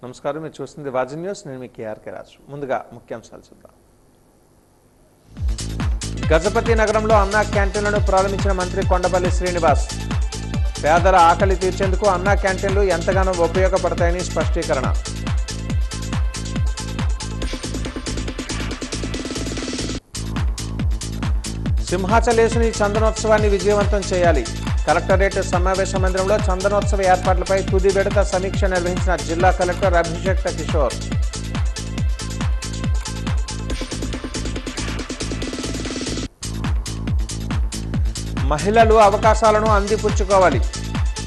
నమస్కారం, మీరు చూస్తుంది వాజీ న్యూస్. నేను మీ కేఆర్కే రాజు. ముందుగా ముఖ్యాంశాలు చూద్దాం. గజపతి నగరంలో అన్నా క్యాంటీన్లను ప్రారంభించిన మంత్రి కొండపల్లి శ్రీనివాస్. పేదల ఆకలి తీర్చేందుకు అన్నా క్యాంటీన్లు ఎంతగానో ఉపయోగపడతాయని స్పష్టీకరణ. సింహాచలేసుని చందనోత్సవాన్ని విజయవంతం చేయాలి. కలెక్టరేట్ సమావేశ మందిరంలో చందనోత్సవ ఏర్పాట్లపై తుది విడత సమీక్ష నిర్వహించిన జిల్లా కలెక్టర్ అభిషేక్ కిషోర్. మహిళలు అవకాశాలను అందిపుచ్చుకోవాలి.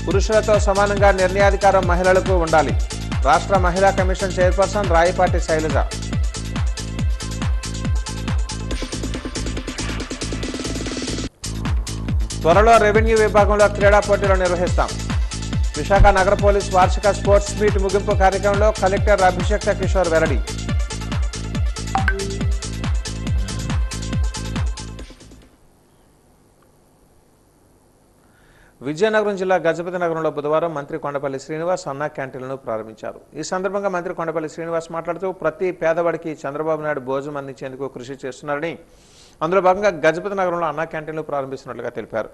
పురుషులతో సమానంగా నిర్ణయాధికారం మహిళలకు ఉండాలి. రాష్ట్ర మహిళా కమిషన్ చైర్పర్సన్ రాయపాటి శైలజ. త్వరలో రెవెన్యూ విభాగంలో క్రీడా పోటీలు నిర్వహిస్తాం. విశాఖ నగర పోలీస్ వార్షిక స్పోర్ట్స్ మీట్ ముగింపు కార్యక్రమంలో కలెక్టర్ అభిషేక్ కిషోర్ వెల్లడి. విజయనగరం జిల్లా గజపతి నగరంలో బుధవారం మంత్రి కొండపల్లి శ్రీనివాస్ అన్నా క్యాంటీన్లను ప్రారంభించారు. ఈ సందర్భంగా మంత్రి కొండపల్లి శ్రీనివాస్ మాట్లాడుతూ ప్రతి పేదవాడికి చంద్రబాబు నాయుడు భోజనం అందించేందుకు కృషి చేస్తున్నారని, అందులో భాగంగా గజపతి నగరంలో అన్నా క్యాంటీన్లు ప్రారంభిస్తున్నట్లుగా తెలిపారు.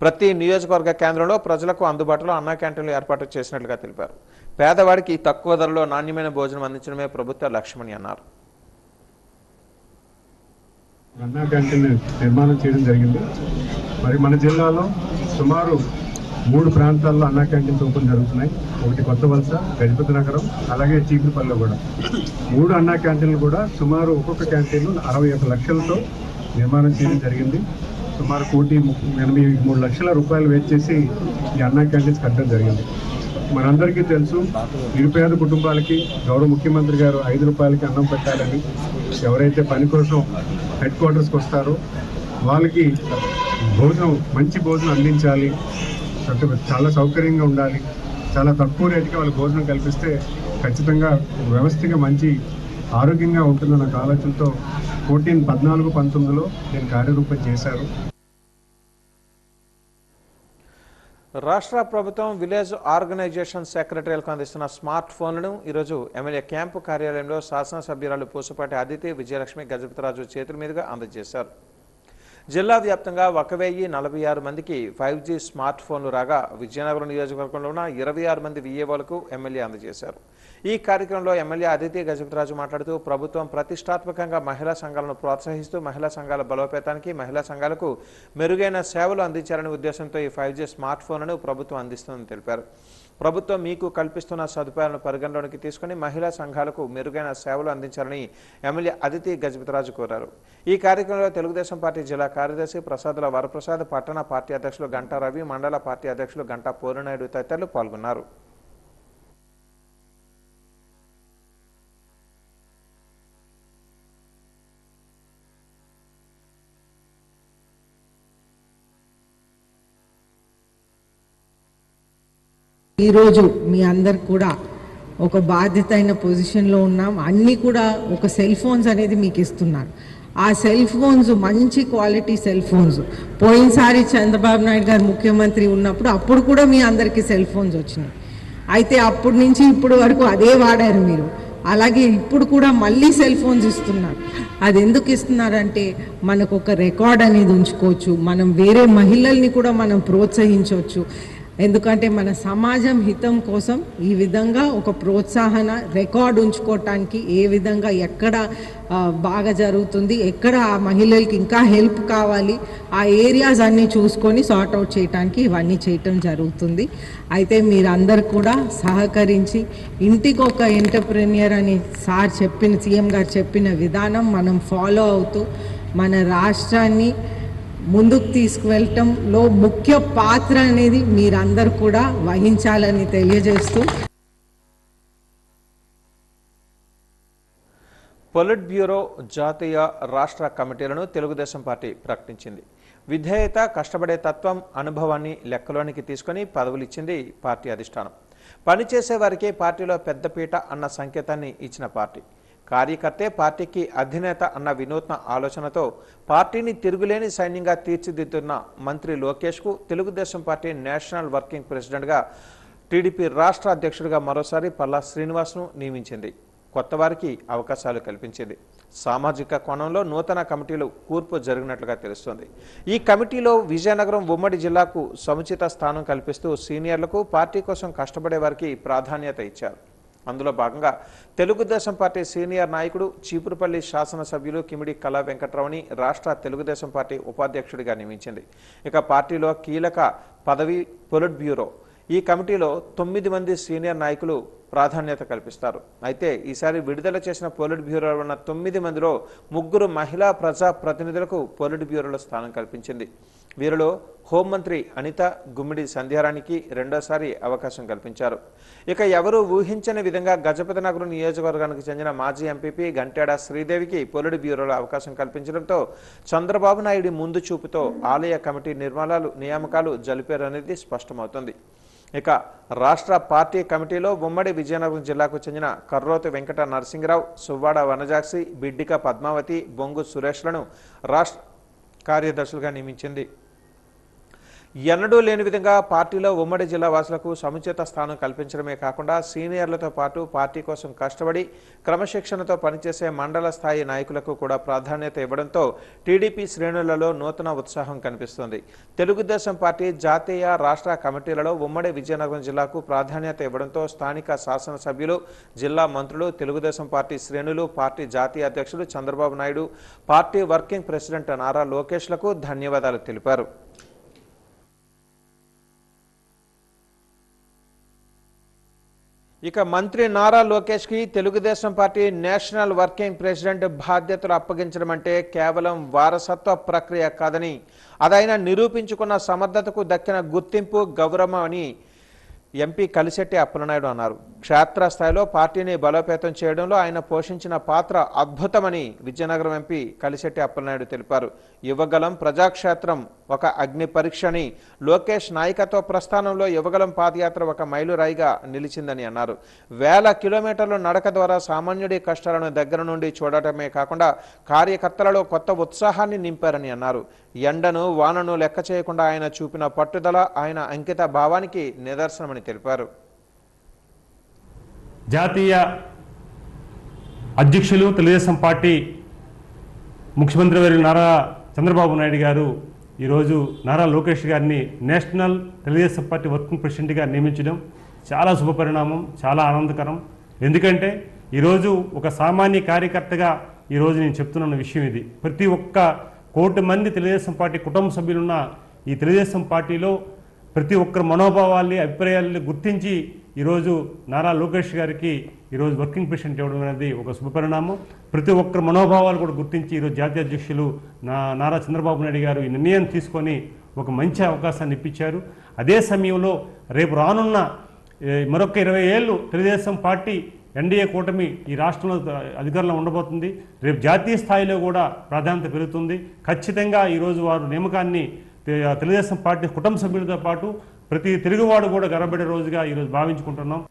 ప్రతి నియోజకవర్గ కేంద్రంలో ప్రజలకు అందుబాటులో అన్నా క్యాంటీన్లు ఏర్పాటు చేసినట్లుగా తెలిపారు. పేదవాడికి తక్కువ ధరలో నాణ్యమైన భోజనం అందించడమే ప్రభుత్వ లక్ష్యమని అన్నారు. అన్నా క్యాంటీన్ నిర్మాణం చేయడం జరిగింది. మరి మన జిల్లాలో సుమారు 3 ప్రాంతాల్లో అన్నా క్యాంటీన్స్ ఓపెన్ జరుగుతున్నాయి. ఒకటి కొత్త వలస, గజపతి నగరం, అలాగే చీపురుపల్లిలో కూడా 3 అన్నా క్యాంటీన్లు కూడా సుమారు ఒక్కొక్క క్యాంటీన్ 61 లక్షలతో నిర్మాణం చేయడం జరిగింది. సుమారు 1,83 లక్షల రూపాయలు వేస్ట్ చేసి ఈ అన్నా క్యాంటీన్స్ కట్టడం జరిగింది. మనందరికీ తెలుసు, నిరుపేద కుటుంబాలకి గౌరవ ముఖ్యమంత్రి గారు 5 రూపాయలకి అన్నం పెట్టాలని, ఎవరైతే పని కోసం హెడ్ క్వార్టర్స్కి వస్తారో వాళ్ళకి మంచి భోజనం అందించాలి, చాలా సౌకర్యంగా ఉండాలి, చాలా తక్కువ రేటుకి వాళ్ళకి భోజనం కల్పిస్తే ఖచ్చితంగా వ్యవస్థగా మంచి ఆరోగ్యంగా ఉంటుందన్న ఆలోచనతో 14-19లో నేను కార్యరూపం చేశారు. రాష్ట్ర ప్రభుత్వం విలేజ్ ఆర్గనైజేషన్ సెక్రటరీలకు అందిస్తున్న స్మార్ట్ ఫోన్లను ఈరోజు ఎమ్మెల్యే క్యాంపు కార్యాలయంలో శాసనసభ్యురాలు పూసపాటి అదితి విజయలక్ష్మి గజపతిరాజు చేతుల మీదుగా అందజేశారు. జిల్లా వ్యాప్తంగా 1,046 మందికి 5G స్మార్ట్ ఫోన్లు రాగా విజయనగరం నియోజకవర్గంలో ఉన్న 26 మంది విఏఓలకు ఎమ్మెల్యే అందజేశారు. ఈ కార్యక్రమంలో ఎమ్మెల్యే అదితి గజపతిరాజు మాట్లాడుతూ ప్రభుత్వం ప్రతిష్టాత్మకంగా మహిళా సంఘాలను ప్రోత్సహిస్తూ మహిళా సంఘాల బలోపేతానికి, మహిళా సంఘాలకు మెరుగైన సేవలు అందించాలనే ఉద్దేశంతో ఈ 5G స్మార్ట్ ఫోన్లను ప్రభుత్వం అందిస్తుందని తెలిపారు. ప్రభుత్వం మీకు కల్పిస్తున్న సదుపాయాలను పరిగణలోనికి తీసుకుని మహిళా సంఘాలకు మెరుగైన సేవలు అందించాలని ఎమ్మెల్యే అదితి గజపతిరాజు కోరారు. ఈ కార్యక్రమంలో తెలుగుదేశం పార్టీ జిల్లా కార్యదర్శి ప్రసాదుల వరప్రసాద్, పట్టణ పార్టీ అధ్యక్షులు గంటా రవి, మండల పార్టీ అధ్యక్షులు గంటా పోరునాయుడు తదితరులు పాల్గొన్నారు. ఈరోజు మీ అందరు కూడా ఒక బాధ్యత అయిన పొజిషన్లో ఉన్నాం. అన్నీ కూడా ఒక సెల్ ఫోన్స్ అనేది మీకు ఇస్తున్నారు. ఆ సెల్ ఫోన్స్ మంచి క్వాలిటీ సెల్ ఫోన్స్. పోయినసారి చంద్రబాబు నాయుడు గారు ముఖ్యమంత్రి ఉన్నప్పుడు అప్పుడు కూడా మీ అందరికీ సెల్ ఫోన్స్ వచ్చినాయి. అయితే అప్పటి నుంచి ఇప్పుడు వరకు అదే వాడారు మీరు. అలాగే ఇప్పుడు కూడా మళ్ళీ సెల్ ఫోన్స్ ఇస్తున్నారు. అది ఎందుకు ఇస్తున్నారంటే మనకు ఒక రికార్డ్ అనేది ఉంచుకోవచ్చు, మనం వేరే మహిళల్ని కూడా మనం ప్రోత్సహించవచ్చు. ఎందుకంటే మన సమాజం హితం కోసం ఈ విధంగా ఒక ప్రోత్సాహన రికార్డు ఉంచుకోవటానికి, ఏ విధంగా ఎక్కడ బాగా జరుగుతుంది, ఎక్కడ ఆ మహిళలకి ఇంకా హెల్ప్ కావాలి, ఆ ఏరియాస్ అన్నీ చూసుకొని సార్ట్అవుట్ చేయడానికి ఇవన్నీ చేయటం జరుగుతుంది. అయితే మీరందరూ కూడా సహకరించి ఇంటికి ఒక ఎంటర్ప్రెన్యూర్ అని సీఎం గారు చెప్పిన విధానం మనం ఫాలో అవుతూ మన రాష్ట్రాన్ని ముందుకు తీసుకువెళ్ళటంలో ముఖ్య పాత్ర అనేది మీరందరూ కూడా వహించాలని తెలియజేస్తూ, పొలిట్ బ్యూరో జాతీయ రాష్ట్ర కమిటీలను తెలుగుదేశం పార్టీ ప్రకటించింది. విధేయత, కష్టపడే తత్వం, అనుభవాన్ని లెక్కలోనికి తీసుకుని పదవులు ఇచ్చింది పార్టీ అధిష్టానం. పనిచేసే వారికి పార్టీలో పెద్దపీట అన్న సంకేతాన్ని ఇచ్చిన పార్టీ. కార్యకర్తే పార్టీకి అధినేత అన్న వినూత్న ఆలోచనతో పార్టీని తిరుగులేని సైన్యంగా తీర్చిదిద్దుతున్న మంత్రి లోకేష్కు తెలుగుదేశం పార్టీ నేషనల్ వర్కింగ్ ప్రెసిడెంట్గా టీడీపీ రాష్ట్ర అధ్యక్షుడిగా మరోసారి పల్లా శ్రీనివాస్ను నియమించింది. కొత్త వారికి అవకాశాలు కల్పించింది. సామాజిక కోణంలో నూతన కమిటీలు కూర్పు జరిగినట్లుగా తెలుస్తోంది. ఈ కమిటీలో విజయనగరం ఉమ్మడి జిల్లాకు సముచిత స్థానం కల్పిస్తూ సీనియర్లకు, పార్టీ కోసం కష్టపడే వారికి ప్రాధాన్యత ఇచ్చారు. అందులో భాగంగా తెలుగుదేశం పార్టీ సీనియర్ నాయకుడు చీపురుపల్లి శాసనసభ్యులు కిమిడి కళా వెంకట్రావుని రాష్ట్ర తెలుగుదేశం పార్టీ ఉపాధ్యక్షుడిగా నియమించింది. ఇక పార్టీలో కీలక పదవి పొలిట్ బ్యూరో. ఈ కమిటీలో 9 మంది సీనియర్ నాయకులు ప్రాధాన్యత కల్పిస్తారు. అయితే ఈసారి విడుదల చేసిన పొలిట్ బ్యూరోలో ఉన్న 9 మందిలో 3 మహిళా ప్రజా ప్రతినిధులకు పొలిట్ బ్యూరోలో స్థానం కల్పించింది. వీరిలో హోంమంత్రి అనిత, గుమ్మిడి సంధ్యారానికి రెండోసారి అవకాశం కల్పించారు. ఇక ఎవరూ ఊహించని విధంగా గజపతినగరం నియోజకవర్గానికి చెందిన మాజీ ఎంపీపీ గంటేడ శ్రీదేవికి పొలిట్ బ్యూరోలో అవకాశం కల్పించడంతో చంద్రబాబు నాయుడు ముందు చూపుతో ఆలయ కమిటీ నియామకాలు జరిపారనేది స్పష్టమవుతుంది. ఇక రాష్ట్ర పార్టీ కమిటీలో ఉమ్మడి విజయనగరం జిల్లాకు చెందిన కర్రోతు వెంకట నరసింహరావు, సువ్వాడ వనజాక్షి, బిడ్డిక పద్మావతి, బొంగు సురేష్లను రాష్ట్ర కార్యదర్శులుగా నియమించింది. ఎన్నడూ లేని విధంగా పార్టీలో ఉమ్మడి జిల్లా వాసులకు సముచిత స్థానం కల్పించడమే కాకుండా సీనియర్లతో పాటు పార్టీ కోసం కష్టపడి క్రమశిక్షణతో పనిచేసే మండల స్థాయి నాయకులకు కూడా ప్రాధాన్యత ఇవ్వడంతో టీడీపీ శ్రేణులలో నూతన ఉత్సాహం కనిపిస్తోంది. తెలుగుదేశం పార్టీ జాతీయ, రాష్ట్ర కమిటీలలో ఉమ్మడి విజయనగరం జిల్లాకు ప్రాధాన్యత ఇవ్వడంతో స్థానిక శాసనసభ్యులు, జిల్లా మంత్రులు, తెలుగుదేశం పార్టీ శ్రేణులు, పార్టీ జాతీయ అధ్యక్షులు Chandrababu Naidu, party working president Nara లోకేష్లకు ధన్యవాదాలు తెలిపారు. ఇక మంత్రి నారా లోకేష్కి Telugu Desam party national working president బాధ్యతలు అప్పగించడం అంటే కేవలం వారసత్వ ప్రక్రియ కాదని, అదైనా నిరూపించుకున్న సమర్థతకు దక్కిన గుర్తింపు, గౌరవం అని ఎంపీ కలిశెట్టి అప్పలనాయుడు అన్నారు. క్షేత్రస్థాయిలో పార్టీని బలోపేతం చేయడంలో ఆయన పోషించిన పాత్ర అద్భుతమని విజయనగరం ఎంపీ కలిశెట్టి అప్పలనాయుడు తెలిపారు. యువగలం ప్రజాక్షేత్రం ఒక అగ్ని పరీక్షని, లోకేష్ నాయకత్వ ప్రస్థానంలో యువగలం పాదయాత్ర ఒక మైలురాయిగా నిలిచిందని అన్నారు. వేల కిలోమీటర్ల నడక ద్వారా సామాన్యుడి కష్టాలను దగ్గర నుండి చూడటమే కాకుండా కార్యకర్తలలో కొత్త ఉత్సాహాన్ని నింపారని అన్నారు. ఎండను, వానను లెక్క చేయకుండా ఆయన చూపిన పట్టుదల ఆయన అంకిత భావానికి నిదర్శనమని తెలిపారు. జాతీయ అధ్యక్షులు తెలుగుదేశం పార్టీ ముఖ్యమంత్రి వర్యులు నారా చంద్రబాబు నాయుడు గారు ఈరోజు నారా లోకేష్ గారిని నేషనల్ తెలుగుదేశం పార్టీ వర్కింగ్ ప్రెసిడెంట్గా నియమించడం చాలా శుభపరిణామం, చాలా ఆనందకరం. ఎందుకంటే ఈరోజు ఒక సామాన్య కార్యకర్తగా ఈరోజు నేను చెప్తున్న విషయం ఇది. ప్రతి ఒక్క 1 కోటి మంది తెలుగుదేశం పార్టీ కుటుంబ సభ్యులున్న ఈ తెలుగుదేశం పార్టీలో ప్రతి ఒక్కరి మనోభావాల్ని, అభిప్రాయాలని గుర్తించి ఈరోజు నారా లోకేష్ గారికి ఈరోజు వర్కింగ్ ప్రెసిడెంట్ ఇవ్వడం అనేది ఒక శుభపరిణామం. ప్రతి ఒక్కరి మనోభావాలు కూడా గుర్తించి ఈరోజు జాతీయ అధ్యక్షులు నారా చంద్రబాబు నాయుడు గారు ఈ నిర్ణయం తీసుకొని ఒక మంచి అవకాశాన్ని ఇప్పించారు. అదే సమయంలో రేపు రానున్న మరొక 20 ఏళ్ళు తెలుగుదేశం పార్టీ ఎన్డీఏ కూటమి ఈ రాష్ట్రంలో అధికారంలో ఉండబోతుంది. రేపు జాతీయ స్థాయిలో కూడా ప్రాధాన్యత పెరుగుతుంది. ఖచ్చితంగా ఈరోజు వారు నియామకాన్ని తెలుగుదేశం పార్టీ కుటుంబ సభ్యులతో పాటు ప్రతి తెలుగువాడు కూడా గర్వపడే రోజుగా ఈరోజు భావించుకుంటున్నాం.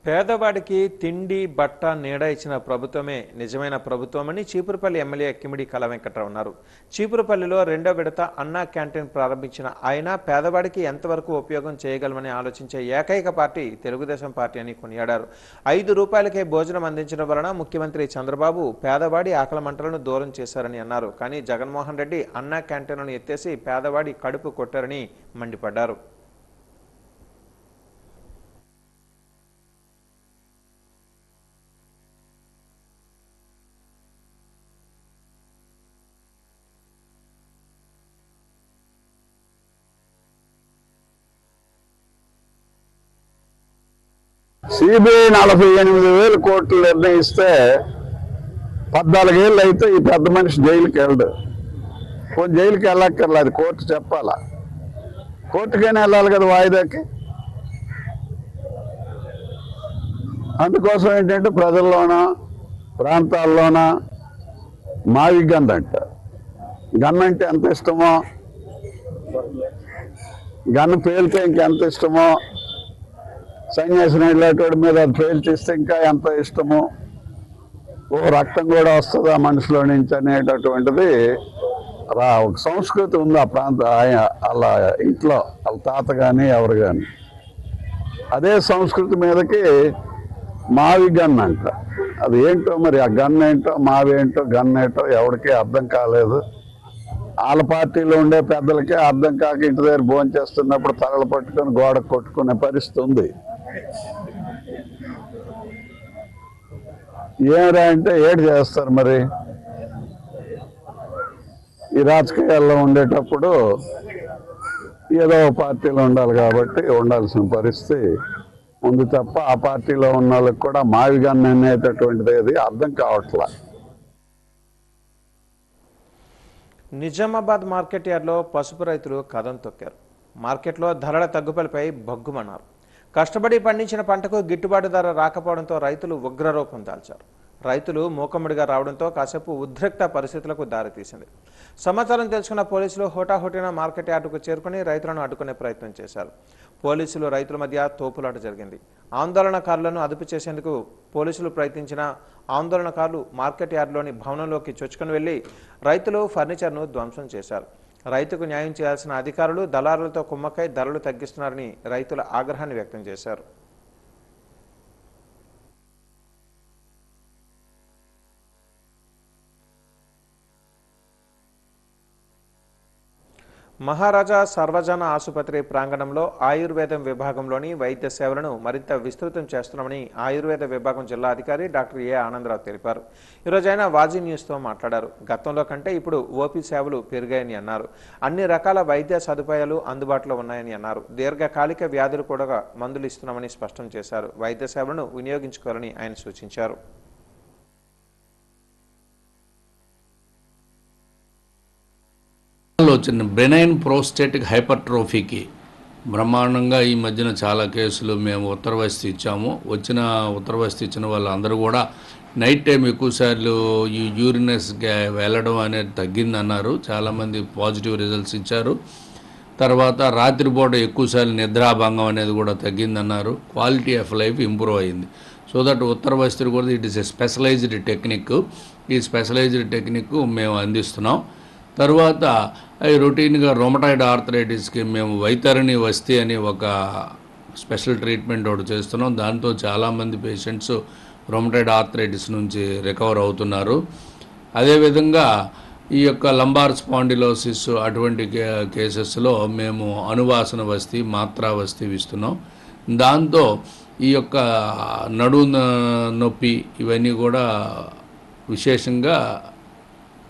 పేదవాడికి తిండి, బట్ట, నీడ ఇచ్చిన ప్రభుత్వమే నిజమైన ప్రభుత్వమని చీపురుపల్లి ఎమ్మెల్యే కిమిడి కళా వెంకట్రావు అన్నారు. చీపురుపల్లిలో 2వ విడత అన్నా క్యాంటీన్ ప్రారంభించిన ఆయన పేదవాడికి ఎంతవరకు ఉపయోగం చేయగలమని ఆలోచించే ఏకైక పార్టీ తెలుగుదేశం పార్టీ అని కొనియాడారు. 5 రూపాయలకే భోజనం అందించడం వలన ముఖ్యమంత్రి చంద్రబాబు పేదవాడి ఆకలి మంటలను దూరం చేశారని అన్నారు. కానీ జగన్మోహన్ రెడ్డి అన్నా క్యాంటీన్లను ఎత్తేసి పేదవాడి కడుపు కొట్టారని మండిపడ్డారు. సిబిఐ 48,000 కోట్లు నిర్ణయిస్తే 14 ఏళ్ళు అయితే ఈ పెద్ద మనిషి జైలుకి వెళ్ళడు. జైలుకి వెళ్ళక్కర్లేదు, కోర్టు చెప్పాలా. కోర్టుకైనా వెళ్ళాలి కదా వాయిదాకి. అందుకోసం ఏంటంటే ప్రజల్లోన, ప్రాంతాల్లోన మావి గన్ అంట. గన్ అంటే ఎంత ఇష్టమో, గన్ పేలితే ఇంకెంత ఇష్టమో, సన్యాసిని వెళ్ళేటోడి మీద అది పేల్చిస్తే ఇంకా ఎంత ఇష్టమో, రక్తం కూడా వస్తుంది ఆ మనిషిలో నుంచి అనేటటువంటిది ఒక సంస్కృతి ఉంది ఆ ప్రాంత వాళ్ళ ఇంట్లో వాళ్ళ తాత కానీ ఎవరు కానీ. అదే సంస్కృతి మీదకి మావి గన్ అంట. అది ఏంటో మరి, ఆ గన్ ఏంటో మావి ఏంటో గన్ ఏంటో ఎవరికి అర్థం కాలేదు. వాళ్ళ పార్టీలో ఉండే పెద్దలకే అర్థం కాక ఇంటి దగ్గర భోజనం చేస్తున్నప్పుడు తలలు పట్టుకొని గోడ కొట్టుకునే పరిస్థితి ఉంది. ఏమిరా అంటే ఏడు చేస్తారు మరి. ఈ రాజకీయాల్లో ఉండేటప్పుడు ఏదో పార్టీలో ఉండాలి కాబట్టి ఉండాల్సిన పరిస్థితి ఉంది తప్ప ఆ పార్టీలో ఉన్న వాళ్ళకి కూడా మావిగా అనేటటువంటిది ఏది అర్థం కావట్లా. నిజామాబాద్ మార్కెట్ యార్డ్లో పసుపు రైతులు కదం తొక్కారు. మార్కెట్లో ధరల తగ్గుదలపై భగ్గుమన్నారు. కష్టపడి పండించిన పంటకు గిట్టుబాటు ధర రాకపోవడంతో రైతులు ఉగ్రరూపం దాల్చారు. రైతులు మూకమ్మడిగా రావడంతో కాసేపు ఉద్రిక్త పరిస్థితులకు దారితీసింది. సమాచారం తెలుసుకున్న పోలీసులు హోటాహోటిన మార్కెట్ యార్డుకు చేరుకుని రైతులను అడ్డుకునే ప్రయత్నం చేశారు. పోలీసులు రైతుల మధ్య తోపులాట జరిగింది. ఆందోళనకారులను అదుపు చేసేందుకు పోలీసులు ప్రయత్నించిన ఆందోళనకారులు మార్కెట్ యార్డులోని భవనంలోకి చొచ్చుకుని వెళ్లి రైతులు ఫర్నిచర్ను ధ్వంసం చేశారు. రైతుకు న్యాయం చేయాల్సిన అధికారులు దళారులతో కుమ్మక్కై ధరలు తగ్గిస్తున్నారని రైతుల ఆగ్రహాన్ని వ్యక్తం చేశారు. మహారాజా సర్వజన ఆసుపత్రి ప్రాంగణంలో ఆయుర్వేదం విభాగంలోని వైద్య సేవలను మరింత విస్తృతం చేస్తున్నామని ఆయుర్వేద విభాగం జిల్లా అధికారి డాక్టర్ ఏ ఆనందరావు తెలిపారు. ఈరోజు ఆయన వాజీ న్యూస్తో మాట్లాడారు. గతంలో కంటే ఇప్పుడు ఓపీ సేవలు పెరిగాయని అన్నారు. అన్ని రకాల వైద్య సదుపాయాలు అందుబాటులో ఉన్నాయని అన్నారు. దీర్ఘకాలిక వ్యాధులు కూడా మందులు ఇస్తున్నామని స్పష్టం చేశారు. వైద్య సేవలను వినియోగించుకోవాలని ఆయన సూచించారు. వచ్చిన బెనైన్ ప్రోస్టేటిక్ హైపర్ట్రోఫీకి బ్రహ్మాండంగా ఈ మధ్యన చాలా కేసులు మేము ఉత్తర వయసు ఇచ్చాము. ఉత్తర వయసు ఇచ్చిన వాళ్ళందరూ కూడా నైట్ టైం ఎక్కువసార్లు ఈ యూరినస్గా వెళ్ళడం అనేది తగ్గిందన్నారు. చాలామంది పాజిటివ్ రిజల్ట్స్ ఇచ్చారు. తర్వాత రాత్రిపూట ఎక్కువసార్లు నిద్రాభంగం అనేది కూడా తగ్గిందన్నారు. క్వాలిటీ ఆఫ్ లైఫ్ ఇంప్రూవ్ అయింది. సో దట్ ఉత్తర వయసు కూడా it is a specialized technique. ఈ స్పెషలైజ్డ్ టెక్నిక్ మేము అందిస్తున్నాం. తర్వాత రొటీన్గా రొమటాయిడ్ ఆర్థరైటిస్కి మేము వైతరణి వస్తి అని ఒక స్పెషల్ ట్రీట్మెంట్ ఒకటి చేస్తున్నాం. దాంతో చాలామంది పేషెంట్స్ రొమటాయిడ్ ఆర్థరైటిస్ నుంచి రికవర్ అవుతున్నారు. అదేవిధంగా ఈ యొక్క లంబార్ స్పాండిలోసిస్ అటువంటి కేసెస్లో మేము అనువాసన వస్తి, మాత్రా వస్తి ఇస్తున్నాం. దాంతో ఈ యొక్క నడుము నొప్పి ఇవన్నీ కూడా విశేషంగా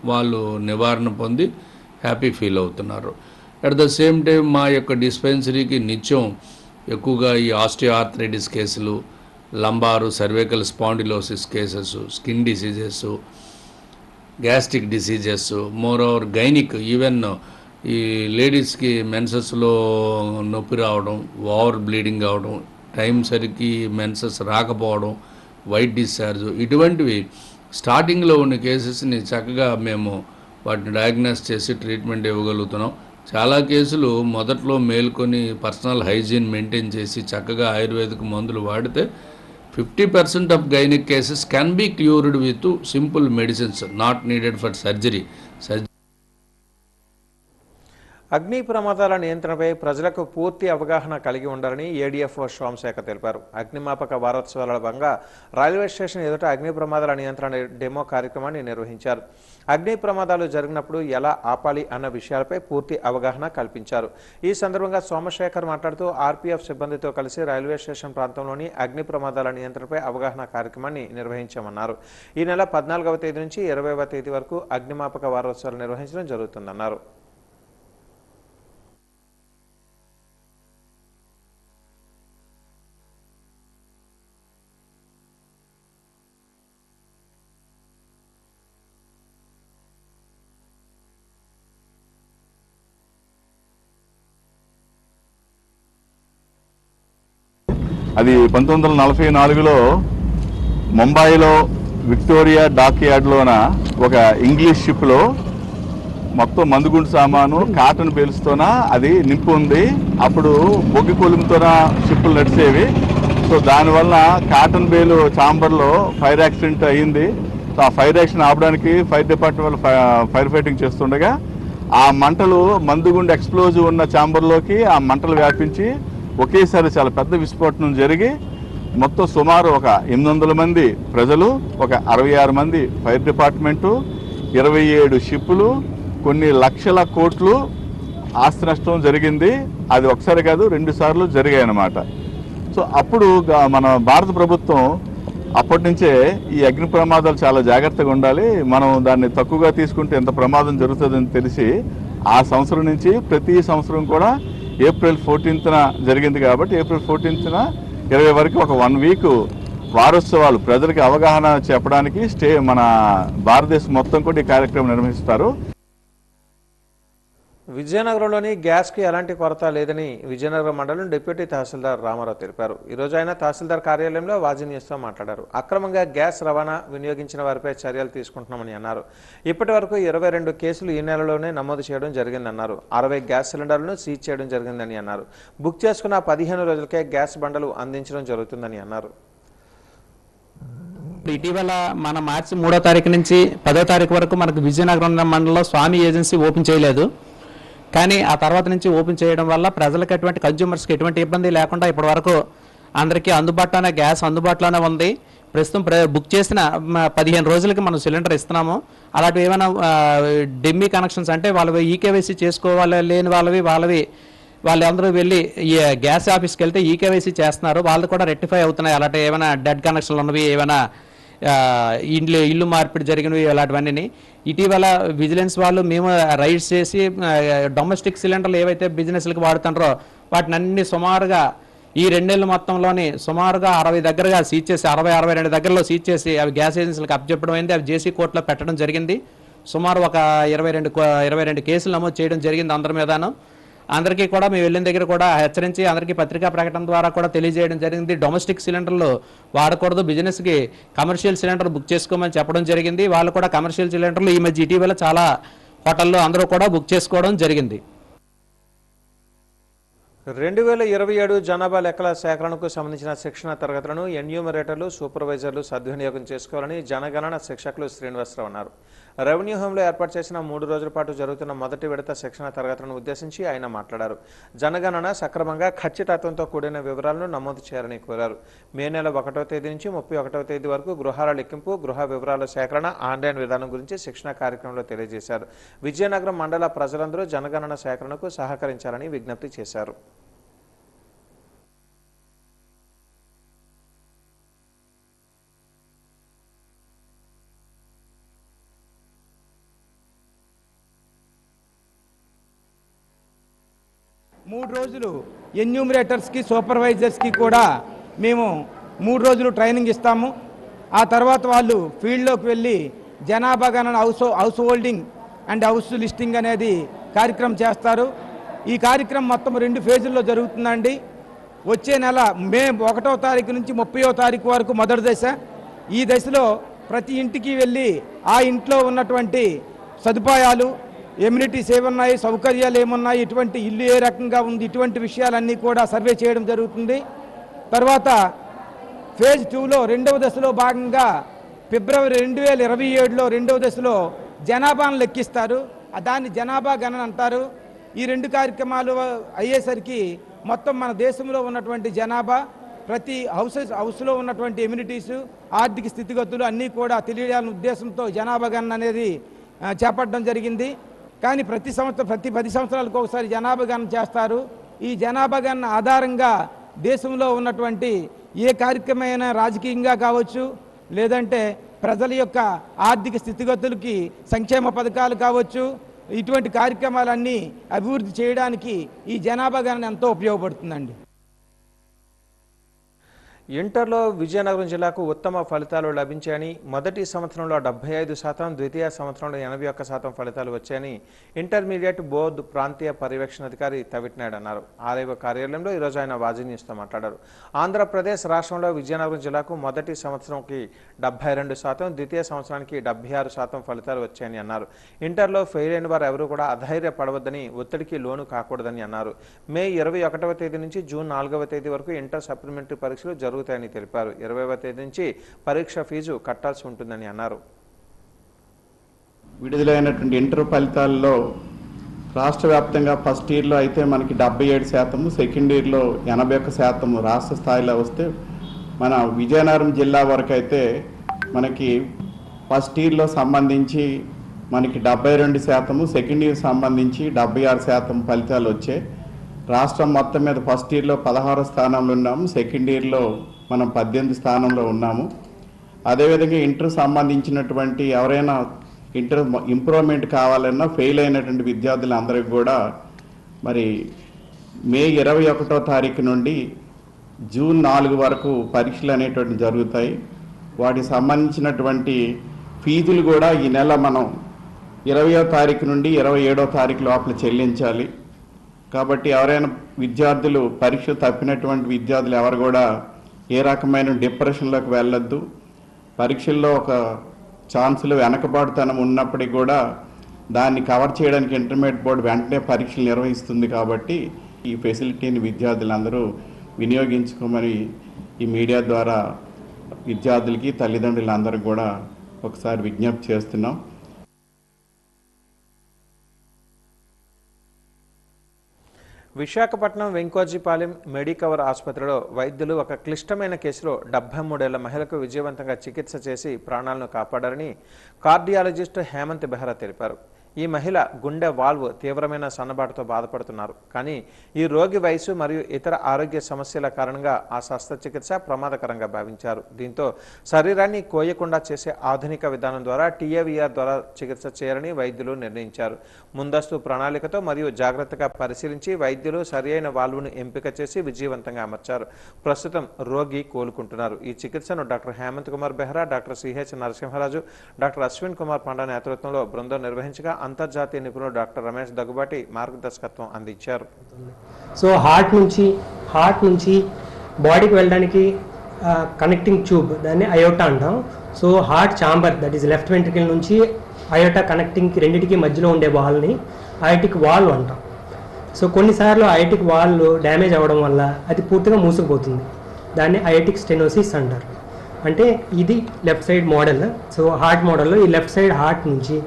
వాళ్ళు నివారణ పొంది హ్యాపీ ఫీల్ అవుతున్నారు. అట్ ద సేమ్ టైం మా యొక్క డిస్పెన్సరీకి నిత్యం ఎక్కువగా ఈ ఆస్టియోఆర్థరైటిస్ కేసులు, lumbar cervical spondylosis cases, skin diseases, gastric diseases, moreover gynaec, even ఈ లేడీస్కి మెన్సెస్లో నొప్పి రావడం, ఓవర్ బ్లీడింగ్ అవడం, టైం సరికి మెన్సెస్ రాకపోవడం, వైట్ డిశ్చార్జ్, ఇటువంటివి స్టార్టింగ్లో ఉన్న కేసెస్ని చక్కగా మేము వాటిని డయాగ్నోస్ చేసి ట్రీట్మెంట్ ఇవ్వగలుగుతున్నాం. చాలా కేసులు మొదట్లో మేల్కొని పర్సనల్ హైజీన్ మెయింటైన్ చేసి చక్కగా ఆయుర్వేదిక్ మందులు వాడితే 50% of gynaec cases can be cured with simple medicines, not needed for surgery. అగ్ని ప్రమాదాల నియంత్రణపై ప్రజలకు పూర్తి అవగాహన కలిగి ఉండాలని ఏడీఎఫ్ఓ సోమశేఖ తెలిపారు. అగ్నిమాపక వారోత్సవాల భాగంగా రైల్వే స్టేషన్ ఎదుట అగ్ని ప్రమాదాల నియంత్రణ డెమో కార్యక్రమాన్ని నిర్వహించారు. అగ్ని ప్రమాదాలు జరిగినప్పుడు ఎలా ఆపాలి అన్న విషయాలపై పూర్తి అవగాహన కల్పించారు. ఈ సందర్భంగా సోమశేఖర్ మాట్లాడుతూ ఆర్పీఎఫ్ సిబ్బందితో కలిసి రైల్వే స్టేషన్ ప్రాంతంలోని అగ్ని ప్రమాదాల నియంత్రణపై అవగాహన కార్యక్రమాన్ని నిర్వహించామన్నారు. ఈ నెల 14వ తేదీ నుంచి 20వ తేదీ వరకు అగ్నిమాపక వారోత్సవాలు నిర్వహించడం జరుగుతుందన్నారు. అది 1944లో ముంబైలో విక్టోరియా డాక్ యార్డ్లోన ఒక ఇంగ్లీష్ షిప్లో మొత్తం మందుగుండు సామాను కాటన్ బేల్స్తోన అది నింపు ఉంది. అప్పుడు బొగ్గు కొలుముతోన షిప్పులు నడిచేవి. సో దానివల్ల కాటన్ బేలు చాంబర్లో ఫైర్ యాక్సిడెంట్ అయ్యింది. సో ఆ ఫైర్ యాక్సిడెంట్ ఆపడానికి ఫైర్ డిపార్ట్మెంట్ వాళ్ళు ఫైర్ ఫైటింగ్ చేస్తుండగా ఆ మంటలు మందుగుండు ఎక్స్ప్లోజివ్ ఉన్న ఛాంబర్లోకి ఆ మంటలు వ్యాపించి ఒకేసారి చాలా పెద్ద విస్ఫోటనం జరిగి మొత్తం సుమారు ఒక 800 మంది ప్రజలు, ఒక 66 మంది ఫైర్ డిపార్ట్మెంటు, 27 షిప్పులు, కొన్ని లక్షల కోట్లు ఆస్తి నష్టం జరిగింది. అది ఒకసారి కాదు 2 సార్లు జరిగాయి అన్నమాట. సో అప్పుడు మన భారత ప్రభుత్వం అప్పటి నుంచే ఈ అగ్ని ప్రమాదాలు చాలా జాగ్రత్తగా ఉండాలి, మనం దాన్ని తక్కువగా తీసుకుంటే ఎంత ప్రమాదం జరుగుతుందని తెలిసి ఆ సంవత్సరం నుంచి ప్రతి సంవత్సరం కూడా ఏప్రిల్ 14న జరిగింది కాబట్టి ఏప్రిల్ 14న 20 వరకు ఒక 1 వీక్ వారోత్సవాలు ప్రజలకి అవగాహన చెప్పడానికి మన భారతదేశం మొత్తం కూడా ఈ కార్యక్రమం నిర్వహిస్తారు. విజయనగరంలోని గ్యాస్కి ఎలాంటి కొరత లేదని విజయనగరం మండలం డిప్యూటీ తహసీల్దార్ రామారావు తెలిపారు. ఈరోజు ఆయన తహసీల్దార్ కార్యాలయంలో వాజీ న్యూస్తో మాట్లాడారు. అక్రమంగా గ్యాస్ రవాణా వినియోగించిన వారిపై చర్యలు తీసుకుంటున్నామని అన్నారు. ఇప్పటి వరకు 22 కేసులు ఈ నెలలోనే నమోదు చేయడం జరిగిందన్నారు. 60 గ్యాస్ సిలిండర్లను సీజ్ చేయడం జరిగిందని అన్నారు. బుక్ చేసుకున్న 15 రోజులకే గ్యాస్ బండలు అందించడం జరుగుతుందని అన్నారు. ఇటీవల మన మార్చి 3వ తారీఖు నుంచి 10వ తారీఖు వరకు మనకు విజయనగరం మండలంలో స్వామి ఏజెన్సీ ఓపెన్ చేయలేదు. కానీ ఆ తర్వాత నుంచి ఓపెన్ చేయడం వల్ల ప్రజలకు ఎటువంటి కన్జ్యూమర్స్కి ఎటువంటి ఇబ్బంది లేకుండా ఇప్పటి వరకు అందరికీ అందుబాటులోనే గ్యాస్ అందుబాటులోనే ఉంది. ప్రస్తుతం బుక్ చేసిన 15 రోజులకి మనం సిలిండర్ ఇస్తున్నాము. అలాంటివి ఏమైనా డెమ్మీ కనెక్షన్స్ అంటే వాళ్ళవి ఈకేవైసీ చేసుకోవాలి లేని వాళ్ళందరూ వెళ్ళి ఈ గ్యాస్ ఆఫీస్కి వెళ్తే ఈకేవైసీ చేస్తున్నారు, వాళ్ళు కూడా రెక్టిఫై అవుతున్నాయి. అలాంటి ఏమైనా డెడ్ కనెక్షన్లు ఉన్నవి, ఏమైనా ఇల్లు మార్పిడి జరిగినవి, అలాంటివన్నీ ఇటీవల విజిలెన్స్ వాళ్ళు మేము రైడ్స్ చేసి డొమెస్టిక్ సిలిండర్లు ఏవైతే బిజినెస్లకు వాడుతున్నారో వాటిని అన్ని సుమారుగా ఈ 2 నెలల మొత్తంలోని సుమారుగా 60 దగ్గరగా సీజ్ చేసి 62 దగ్గరలో సీజ్ చేసి అవి గ్యాస్ ఏజెన్సీలకు అప్పచెప్పడం అయింది. అవి జేసీ కోర్టులో పెట్టడం జరిగింది. సుమారు ఒక 22 కేసులు నమోదు చేయడం జరిగింది అందరి మీదను. అందరికీ కూడా మేము వెళ్ళిన దగ్గర కూడా హెచ్చరించి అందరికీ పత్రికా ప్రకటన ద్వారా కూడా తెలియజేయడం జరిగింది. డొమెస్టిక్ సిలిండర్లు వాడకూడదు, బిజినెస్కి కమర్షియల్ సిలిండర్ బుక్ చేసుకోమని చెప్పడం జరిగింది. వాళ్ళు కూడా కమర్షియల్ సిలిండర్లు ఈ మధ్య ఇటీవల చాలా హోటల్లో అందరూ కూడా బుక్ చేసుకోవడం జరిగింది. 2027 జనాభా లెక్కల సేకరణకు సంబంధించిన శిక్షణ తరగతులను ఎన్యూమరేటర్లు, సూపర్వైజర్లు సద్వినియోగం చేసుకోవాలని జనగణన శిక్షకులు శ్రీనివాసరావు అన్నారు. రెవెన్యూ హోంలో ఏర్పాటు చేసిన 3 రోజుల పాటు జరుగుతున్న మొదటి విడత శిక్షణ తరగతులను ఉద్దేశించి ఆయన మాట్లాడారు. జనగణన సక్రమంగా ఖచ్చితత్వంతో కూడిన వివరాలను నమోదు చేయాలని కోరారు. మే నెల 1వ తేదీ నుంచి 31వ తేదీ వరకు గృహాల లెక్కింపు, గృహ వివరాల సేకరణ, ఆన్లైన్ విధానం గురించి శిక్షణ కార్యక్రమంలో తెలియజేశారు. విజయనగరం మండల ప్రజలందరూ జనగణన సేకరణకు సహకరించాలని విజ్ఞప్తి చేశారు. మూడు రోజులు ఎన్యూమరేటర్స్కి, సూపర్వైజర్స్కి కూడా మేము 3 రోజులు ట్రైనింగ్ ఇస్తాము. ఆ తర్వాత వాళ్ళు ఫీల్డ్లోకి వెళ్ళి జనాభా గణన house holding and house listing అనేది కార్యక్రమం చేస్తారు. ఈ కార్యక్రమం మొత్తం 2 ఫేజుల్లో జరుగుతుందండి. వచ్చే నెల మే 1వ తారీఖు నుంచి 30వ తారీఖు వరకు మొదటి దశ. ఈ దశలో ప్రతి ఇంటికి వెళ్ళి ఆ ఇంట్లో ఉన్నటువంటి సదుపాయాలు, ఎమ్యూనిటీస్ ఏమున్నాయి, సౌకర్యాలు ఏమున్నాయి, ఇటువంటి ఇల్లు ఏ రకంగా ఉంది, ఇటువంటి విషయాలన్నీ కూడా సర్వే చేయడం జరుగుతుంది. తర్వాత ఫేజ్ 2లో 2వ దశలో భాగంగా ఫిబ్రవరి 2027లో 2వ దశలో జనాభాను లెక్కిస్తారు. దాన్ని జనాభా గణన అంటారు. ఈ 2 కార్యక్రమాలు అయ్యేసరికి మొత్తం మన దేశంలో ఉన్నటువంటి జనాభా, ప్రతి హౌస్లో ఉన్నటువంటి ఎమ్యూనిటీసు, ఆర్థిక స్థితిగతులు అన్నీ కూడా తెలియాలనే ఉద్దేశంతో జనాభా గణన అనేది చేపట్టడం జరిగింది. కానీ ప్రతి 10 సంవత్సరాలకు ఒకసారి జనాభా గణన చేస్తారు. ఈ జనాభా గణన ఆధారంగా దేశంలో ఉన్నటువంటి ఏ కార్యక్రమమైనా రాజకీయంగా కావచ్చు, లేదంటే ప్రజల యొక్క ఆర్థిక స్థితిగతులకి సంక్షేమ పథకాలు కావచ్చు, ఇటువంటి కార్యక్రమాలన్నీ అభివృద్ధి చేయడానికి ఈ జనాభా గణన ఎంతో ఉపయోగపడుతుందండి. ఇంటర్లో విజయనగరం జిల్లాకు ఉత్తమ ఫలితాలు లభించాయని, మొదటి సంవత్సరంలో 75%, ద్వితీయ సంవత్సరంలో 81% ఫలితాలు వచ్చాయని ఇంటర్మీడియట్ బోర్డు ప్రాంతీయ పర్యవేక్షణాధికారి తవిట్నాయుడు అన్నారు. ఆర్ఐఓ కార్యాలయంలో ఈరోజు ఆయన వాజీ న్యూస్తో మాట్లాడారు. ఆంధ్రప్రదేశ్ రాష్ట్రంలో విజయనగరం జిల్లాకు మొదటి సంవత్సరంకి 72%, ద్వితీయ సంవత్సరానికి 76% ఫలితాలు వచ్చాయని అన్నారు. ఇంటర్లో ఫెయిల్ అయిన వారు ఎవరూ కూడా అధైర్యపడవద్దని, ఒత్తిడికి లోను కాకూడదని అన్నారు. మే 21వ తేదీ నుంచి జూన్ 4వ తేదీ వరకు ఇంటర్ సప్లిమెంటరీ పరీక్షలు జరుగుతాయని తెలిపారు. 20వ తేదీ నుంచి పరీక్ష ఫీజు కట్టాల్సి ఉంటుందని అన్నారు. విడుదలైనటువంటి ఇంటర్ ఫలితాల్లో రాష్ట్ర వ్యాప్తంగా ఫస్ట్ ఇయర్లో అయితే మనకి 77%, సెకండ్ ఇయర్లో 81% రాష్ట్ర స్థాయిలో వస్తే మన విజయనగరం జిల్లా వరకు అయితే మనకి ఫస్ట్ ఇయర్లో సంబంధించి మనకి 72%, సెకండ్ ఇయర్ సంబంధించి 76% ఫలితాలు వచ్చాయి. రాష్ట్రం మొత్తం మీద ఫస్ట్ ఇయర్లో 16 స్థానంలో ఉన్నాము, సెకండ్ ఇయర్లో మనం 18 స్థానంలో ఉన్నాము. అదేవిధంగా ఇంటర్ సంబంధించినటువంటి ఎవరైనా ఇంటర్ ఇంప్రూవ్మెంట్ కావాలన్నా ఫెయిల్ అయినటువంటి విద్యార్థులందరికీ కూడా మరి మే 21వ తారీఖు నుండి జూన్ 4 వరకు పరీక్షలు అనేటువంటి జరుగుతాయి. వాటికి సంబంధించినటువంటి ఫీజులు కూడా ఈ నెల మనం 20వ తారీఖు నుండి 27వ తారీఖు లోపల చెల్లించాలి. కాబట్టి ఎవరైనా విద్యార్థులు పరీక్ష తప్పినటువంటి విద్యార్థులు ఎవరు కూడా ఏ రకమైన డిప్రెషన్లోకి వెళ్ళొద్దు. పరీక్షల్లో ఒక ఛాన్సులు వెనకబాటుతనం ఉన్నప్పటికీ కూడా దాన్ని కవర్ చేయడానికి ఇంటర్మీడియట్ బోర్డు వెంటనే పరీక్షలు నిర్వహిస్తుంది. కాబట్టి ఈ ఫెసిలిటీని విద్యార్థులందరూ వినియోగించుకోమని ఈ మీడియా ద్వారా విద్యార్థులకి తల్లిదండ్రులందరికీ కూడా ఒకసారి విజ్ఞప్తి చేస్తున్నాం. విశాఖపట్నం వెంకోజీపాలెం మెడికవర్ ఆసుపత్రిలో వైద్యులు ఒక క్లిష్టమైన కేసులో 73 ఏళ్ల మహిళకు విజయవంతంగా చికిత్స చేసి ప్రాణాలను కాపాడారని కార్డియాలజిస్ట్ హేమంత్ బెహ్రా తెలిపారు. ఈ మహిళ గుండె వాల్వ్ తీవ్రమైన సన్నబాటుతో బాధపడుతున్నారు. కానీ ఈ రోగి వయసు మరియు ఇతర ఆరోగ్య సమస్యల కారణంగా ఆ శస్త్రచికిత్స ప్రమాదకరంగా భావించారు. దీంతో శరీరాన్ని కోయకుండా చేసే ఆధునిక విధానం ద్వారా టీఏవీఆర్ ద్వారా చికిత్స చేయాలని వైద్యులు నిర్ణయించారు. ముందస్తు ప్రణాళికతో మరియు జాగ్రత్తగా పరిశీలించి వైద్యులు సరియైన వాల్వ్ను ఎంపిక చేసి విజయవంతంగా అమర్చారు. ప్రస్తుతం రోగి కోలుకుంటున్నారు. ఈ చికిత్సను doctor Hemant Kumar Behera, doctor CH Narasimharaju, doctor Ashwin Kumar Panda నేతృత్వంలో బృందం నిర్వహించగా అంతర్జాతీయ నిపుణులు డాక్టర్ రమేష్ దగ్గుబాటి మార్గదర్శకత్వం అందించారు. సో హార్ట్ నుంచి బాడీకి వెళ్ళడానికి కనెక్టింగ్ ట్యూబ్, దాన్ని అయోటా అంటాం. So heart chamber, that is left ventricle నుంచి అయోటా కనెక్టింగ్ రెండింటికి మధ్యలో ఉండే వాల్ని అయోటిక్ వాల్వ్ అంటాం. సో కొన్నిసార్లు అయోటిక్ వాల్వ్ డ్యామేజ్ అవ్వడం వల్ల అది పూర్తిగా మూసుకుపోతుంది. దాన్ని అయోటిక్ స్టెనోసిస్ అంటారు. అంటే ఇది left side model. So heart మోడల్లో ఈ లెఫ్ట్ సైడ్ హార్ట్ నుంచి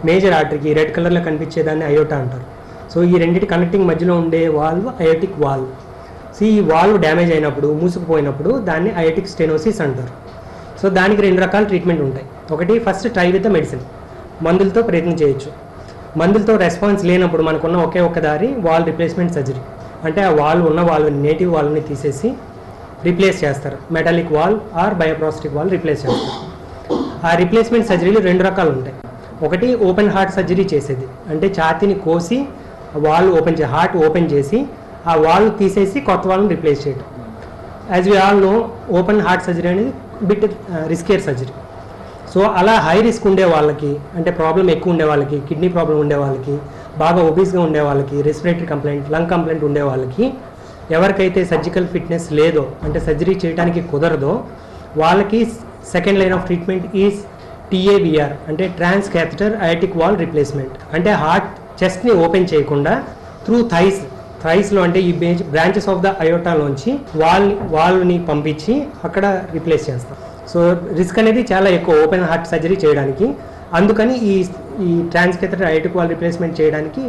మేజర్ ఆర్టరీకి రెడ్ కలర్లో కనిపించేదాన్ని అయోటా అంటారు. సో ఈ రెండింటి కనెక్టింగ్ మధ్యలో ఉండే వాల్వ్ అయోటిక్ వాల్వ్. సో ఈ వాల్వ్ డ్యామేజ్ అయినప్పుడు, మూసుకుపోయినప్పుడు దాన్ని అయోటిక్ స్టెనోసిస్ అంటారు. సో దానికి 2 రకాల ట్రీట్మెంట్ ఉంటాయి. ఒకటి, first try with the medicine, మందులతో ప్రయత్నం చేయొచ్చు. మందులతో రెస్పాన్స్ లేనప్పుడు మనకున్న ఒకే ఒక్క దారి వాల్వ్ రిప్లేస్మెంట్ సర్జరీ. అంటే ఆ వాల్వ్ ఉన్న వాల్వ్ని, నేటివ్ వాల్వ్ని తీసేసి రిప్లేస్ చేస్తారు. Metallic valve or bioprosthetic valve replace చేస్తారు. ఆ రిప్లేస్మెంట్ సర్జరీలు 2 రకాలు ఉంటాయి. ఒకటి ఓపెన్ హార్ట్ సర్జరీ చేసేది, అంటే ఛాతీని కోసి వాల్వ్ హార్ట్ ఓపెన్ చేసి ఆ వాల్వ్ తీసేసి కొత్త వాల్వ్ని రిప్లేస్ చేయడం. As we all know, open heart surgery అనేది బిట్ రిస్కేర్ సర్జరీ. సో అలా హై రిస్క్ ఉండే వాళ్ళకి, అంటే ప్రాబ్లం ఎక్కువ ఉండే వాళ్ళకి, కిడ్నీ ప్రాబ్లం ఉండే వాళ్ళకి, బాగా ఒబీస్గా ఉండే వాళ్ళకి, రెస్పిరేటరీ కంప్లైంట్, లంగ్ కంప్లైంట్ ఉండే వాళ్ళకి, ఎవరికైతే సర్జికల్ ఫిట్నెస్ లేదో, అంటే సర్జరీ చేయడానికి కుదరదో, వాళ్ళకి second line of treatment is TAVR, అంటే ట్రాన్స్ క్యాథెటర్ అయోటిక్ వాల్వ్ రిప్లేస్మెంట్. అంటే హార్ట్ చెస్ట్ని ఓపెన్ చేయకుండా త్రూ థైస్లో, అంటే ఈ బ్రాంచెస్ ఆఫ్ ద అయోటాలోంచి వాల్వ్ని పంపించి అక్కడ రిప్లేస్ చేస్తాం. సో రిస్క్ అనేది చాలా ఎక్కువ ఓపెన్ హార్ట్ సర్జరీ చేయడానికి. అందుకని ఈ ట్రాన్స్ క్యాథెటర్ అయోటిక్ వాల్వ్ రిప్లేస్మెంట్ చేయడానికి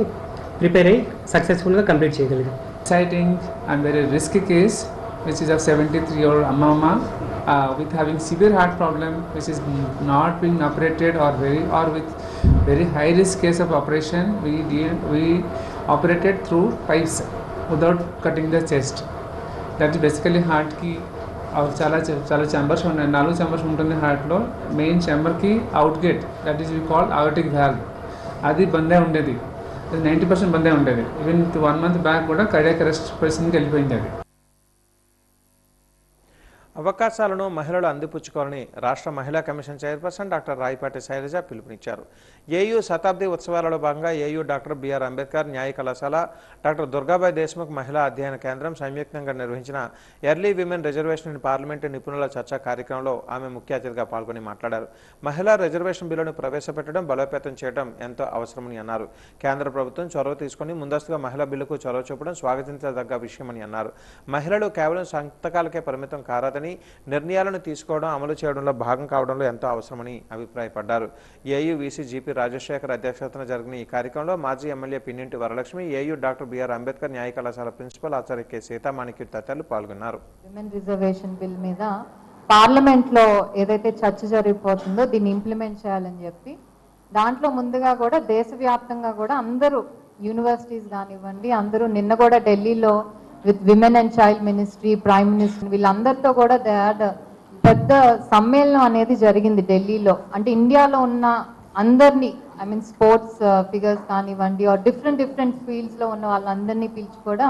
ప్రిపేర్ అయ్యి సక్సెస్ఫుల్గా కంప్లీట్ చేయగలిగాం. Exciting and very risky case, which is of 73-year-old Amma with having severe heart problem, which is not being operated or with very high risk case of operation. We operated through pipes without cutting the chest. That is basically heart ki और చాలా chambers ఉన్నాయి. 4 chambers ఉంటుంది heart లో. Main chamber కి out gate, that is we call aortic valve, అది బందే ఉండేది. 90% బందే ఉండేది. ఈవెన్ 1 month బ్యాక్ కూడా కార్డియాక్ అరెస్ట్ పొజిషన్కి వెళ్ళిపోయింది అది. అవకాశాలను మహిళలు అందిపుచ్చుకోవాలని రాష్ట్ర మహిళా commission chairperson doctor Rayapati Sailaja పిలుపునిచ్చారు. ఏయూ శతాబ్ది ఉత్సవాలలో భాగంగా ఏయూ డాక్టర్ బిఆర్ అంబేద్కర్ న్యాయ కళాశాల, డాక్టర్ దుర్గాబాయి దేశ్ముఖ్ మహిళా అధ్యయన కేంద్రం సంయుక్తంగా నిర్వహించిన early women reservation in parliament నిపుణుల చర్చా కార్యక్రమంలో ఆమె ముఖ్య అతిథిగా పాల్గొని మాట్లాడారు. మహిళా రిజర్వేషన్ బిల్లును ప్రవేశపెట్టడం, బలోపేతం చేయడం ఎంతో అవసరమని అన్నారు. కేంద్ర ప్రభుత్వం చొరవ తీసుకుని ముందస్తుగా మహిళా బిల్లుకు చొరవ చూపడం స్వాగతించదగ్గ విషయమని అన్నారు. మహిళలు కేవలం సంతకాలకే పరిమితం కారాదని, నిర్ణయాలను తీసుకోవడం అమలు చేయడంలో భాగం కావడంలో ఎంతో అవసరమని అభిప్రాయపడ్డారు. ఏయూ వీసీ జీపీ రాజశేఖర్ అధ్యక్షతన జరిగిన ఈ కార్యక్రమంలో మాజీ MLA Pinninti Varalakshmi, AU doctor BR Ambedkar న్యాయ కళాశాల ప్రిన్సిపల్ ఆచార్య కె సీతామాణిక్య తదితరులు పాల్గొన్నారు. విమెన్ రిజర్వేషన్ బిల్ మీద పార్లమెంట్లో ఏదైతే చర్చ జరిగిపోతుందో దీన్ని ఇంప్లిమెంట్ చేయాలని చెప్పి దాంట్లో ముందుగా కూడా దేశవ్యాప్తంగా కూడా అందరూ యూనివర్సిటీస్ కానివ్వండి, అందరూ నిన్న కూడా ఢిల్లీలో with women and child ministry, prime minister వీళ్ళందరితో కూడా పెద్ద సమ్మేళనం అనేది జరిగింది ఢిల్లీలో. అంటే ఇండియాలో ఉన్న అందరినీ స్పోర్ట్స్ ఫిగర్స్ కానివ్వండి డిఫరెంట్ ఫీల్డ్స్లో ఉన్న వాళ్ళందరినీ పిలిచి కూడా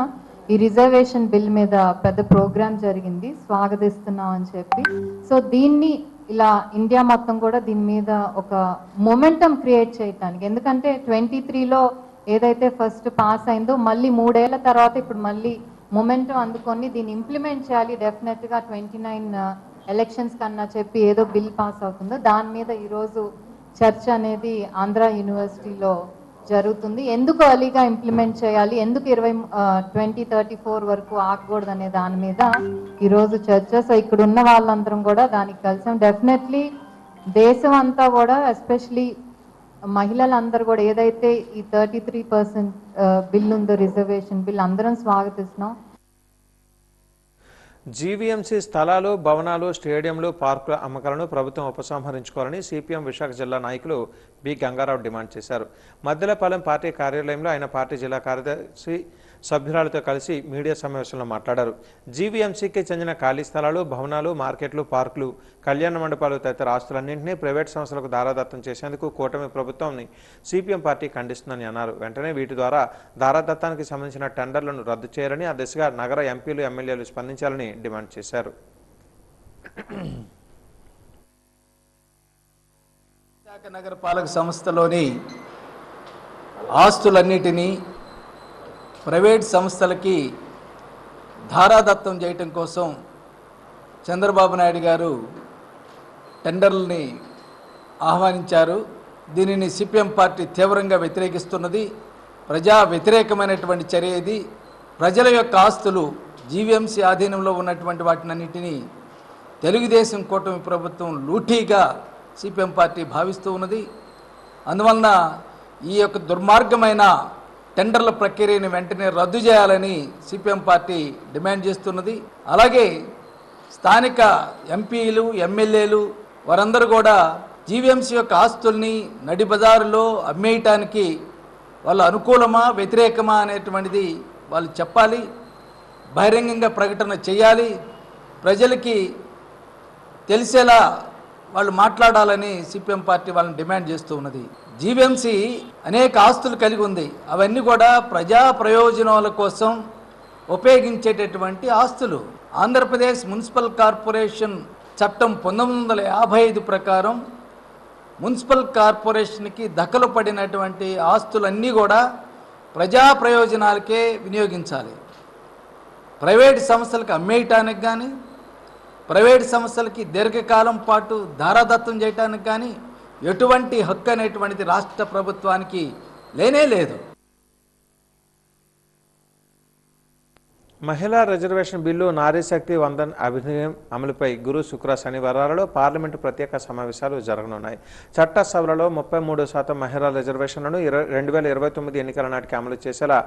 ఈ రిజర్వేషన్ బిల్ మీద పెద్ద ప్రోగ్రామ్ జరిగింది, స్వాగతిస్తున్నాం అని చెప్పి. సో దీన్ని ఇలా ఇండియా మొత్తం కూడా దీని మీద ఒక మొమెంటం క్రియేట్ చేయడానికి, ఎందుకంటే 23లో ఏదైతే ఫస్ట్ పాస్ అయిందో మళ్ళీ 3 ఏళ్ల తర్వాత ఇప్పుడు మళ్ళీ మొమెంటం అందుకొని దీన్ని ఇంప్లిమెంట్ చేయాలి, డెఫినెట్గా 29 ఎలక్షన్స్ కన్నా చెప్పి ఏదో బిల్ పాస్ అవుతుందో దాని మీద ఈరోజు చర్చ అనేది ఆంధ్ర యూనివర్సిటీలో జరుగుతుంది. ఎందుకు ఎర్లీగా ఇంప్లిమెంట్ చేయాలి, ఎందుకు 2034 వరకు ఆగకూడదు అనే దాని మీద ఈరోజు చర్చ. సో ఇక్కడ ఉన్న వాళ్ళందరం కూడా దానికి కలిసాం. డెఫినెట్లీ దేశం అంతా కూడా ఎస్పెషలీ మహిళలందరూ కూడా ఏదైతే ఈ 33% బిల్ ఉందో రిజర్వేషన్ బిల్ అందరం స్వాగతిస్తున్నాం. జీవీఎంసీ స్థలాలు, భవనాలు, స్టేడియంలు, పార్కుల అమ్మకాలను ప్రభుత్వం ఉపసంహరించుకోవాలని సిపిఎం విశాఖ జిల్లా నాయకులు బి గంగారావు డిమాండ్ చేశారు. మద్దెలపాలెం పార్టీ కార్యాలయంలో ఆయన పార్టీ జిల్లా కార్యదర్శి సభ్యురాలతో కలిసి మీడియా సమావేశంలో మాట్లాడారు. జీవీఎంసీకి చెందిన ఖాళీ స్థలాలు, భవనాలు, మార్కెట్లు, పార్కులు, కళ్యాణ మండపాలు తదితర ఆస్తులన్నింటినీ ప్రైవేట్ సంస్థలకు దారాదత్తం చేసేందుకు కూటమి ప్రభుత్వాన్ని సిపిఎం పార్టీ ఖండిస్తుందని అన్నారు. వెంటనే వీటి ద్వారా దారాదత్తానికి సంబంధించిన టెండర్లను రద్దు చేయాలని, ఆ దిశగా నగర ఎంపీలు, ఎమ్మెల్యేలు స్పందించాలని డిమాండ్ చేశారు. విశాఖ నగరపాలక సంస్థలోని ఆస్తులన్నిటినీ ప్రైవేట్ సంస్థలకి ధారాదత్తం చేయటం కోసం చంద్రబాబు నాయుడు గారు టెండర్లని ఆహ్వానించారు. దీనిని సిపిఎం పార్టీ తీవ్రంగా వ్యతిరేకిస్తున్నది. ప్రజా వ్యతిరేకమైనటువంటి చర్య ఇది. ప్రజల యొక్క ఆస్తులు జీవీఎంసీ ఆధీనంలో ఉన్నటువంటి వాటినన్నిటినీ తెలుగుదేశం కూటమి ప్రభుత్వం లూటీగా సిపిఎం పార్టీ భావిస్తూ ఉన్నది. అందువలన ఈ యొక్క దుర్మార్గమైన టెండర్ల ప్రక్రియను వెంటనే రద్దు చేయాలని సిపిఎం పార్టీ డిమాండ్ చేస్తున్నది. అలాగే స్థానిక ఎంపీలు, ఎమ్మెల్యేలు వారందరూ కూడా జీవీఎంసీ యొక్క ఆస్తుల్ని నడి బజారులో అమ్మేయటానికి వాళ్ళు అనుకూలమా, వ్యతిరేకమా అనేటువంటిది వాళ్ళు చెప్పాలి, బహిరంగంగా ప్రకటన చేయాలి, ప్రజలకి తెలిసేలా వాళ్ళు మాట్లాడాలని సిపిఎం పార్టీ వాళ్ళని డిమాండ్ చేస్తూ ఉన్నది. జీవీఎంసీ అనేక ఆస్తులు కలిగి ఉంది. అవన్నీ కూడా ప్రజా ప్రయోజనాల కోసం ఉపయోగించేటటువంటి ఆస్తులు. ఆంధ్రప్రదేశ్ మున్సిపల్ కార్పొరేషన్ చట్టం 1955 ప్రకారం మున్సిపల్ కార్పొరేషన్కి దఖలు పడినటువంటి ఆస్తులన్నీ కూడా ప్రజా ప్రయోజనాలకే వినియోగించాలి. ప్రైవేట్ సంస్థలకు అమ్మేయటానికి కానీ, ప్రైవేట్ సంస్థలకి దీర్ఘకాలం పాటు ధారాదత్తం చేయడానికి కానీ ఎటువంటి హక్కు అనేటువంటిది రాష్ట్ర ప్రభుత్వానికి లేనే లేదు. మహిళా రిజర్వేషన్ బిల్లు, నారీ శక్తి వందన్ అభినయం అమలుపై గురు, శుక్ర, శనివారాలలో పార్లమెంటు ప్రత్యేక సమావేశాలు జరగనున్నాయి. చట్టసభలలో 33% మహిళా రిజర్వేషన్లను 2029 ఎన్నికల నాటికి అమలు చేసేలా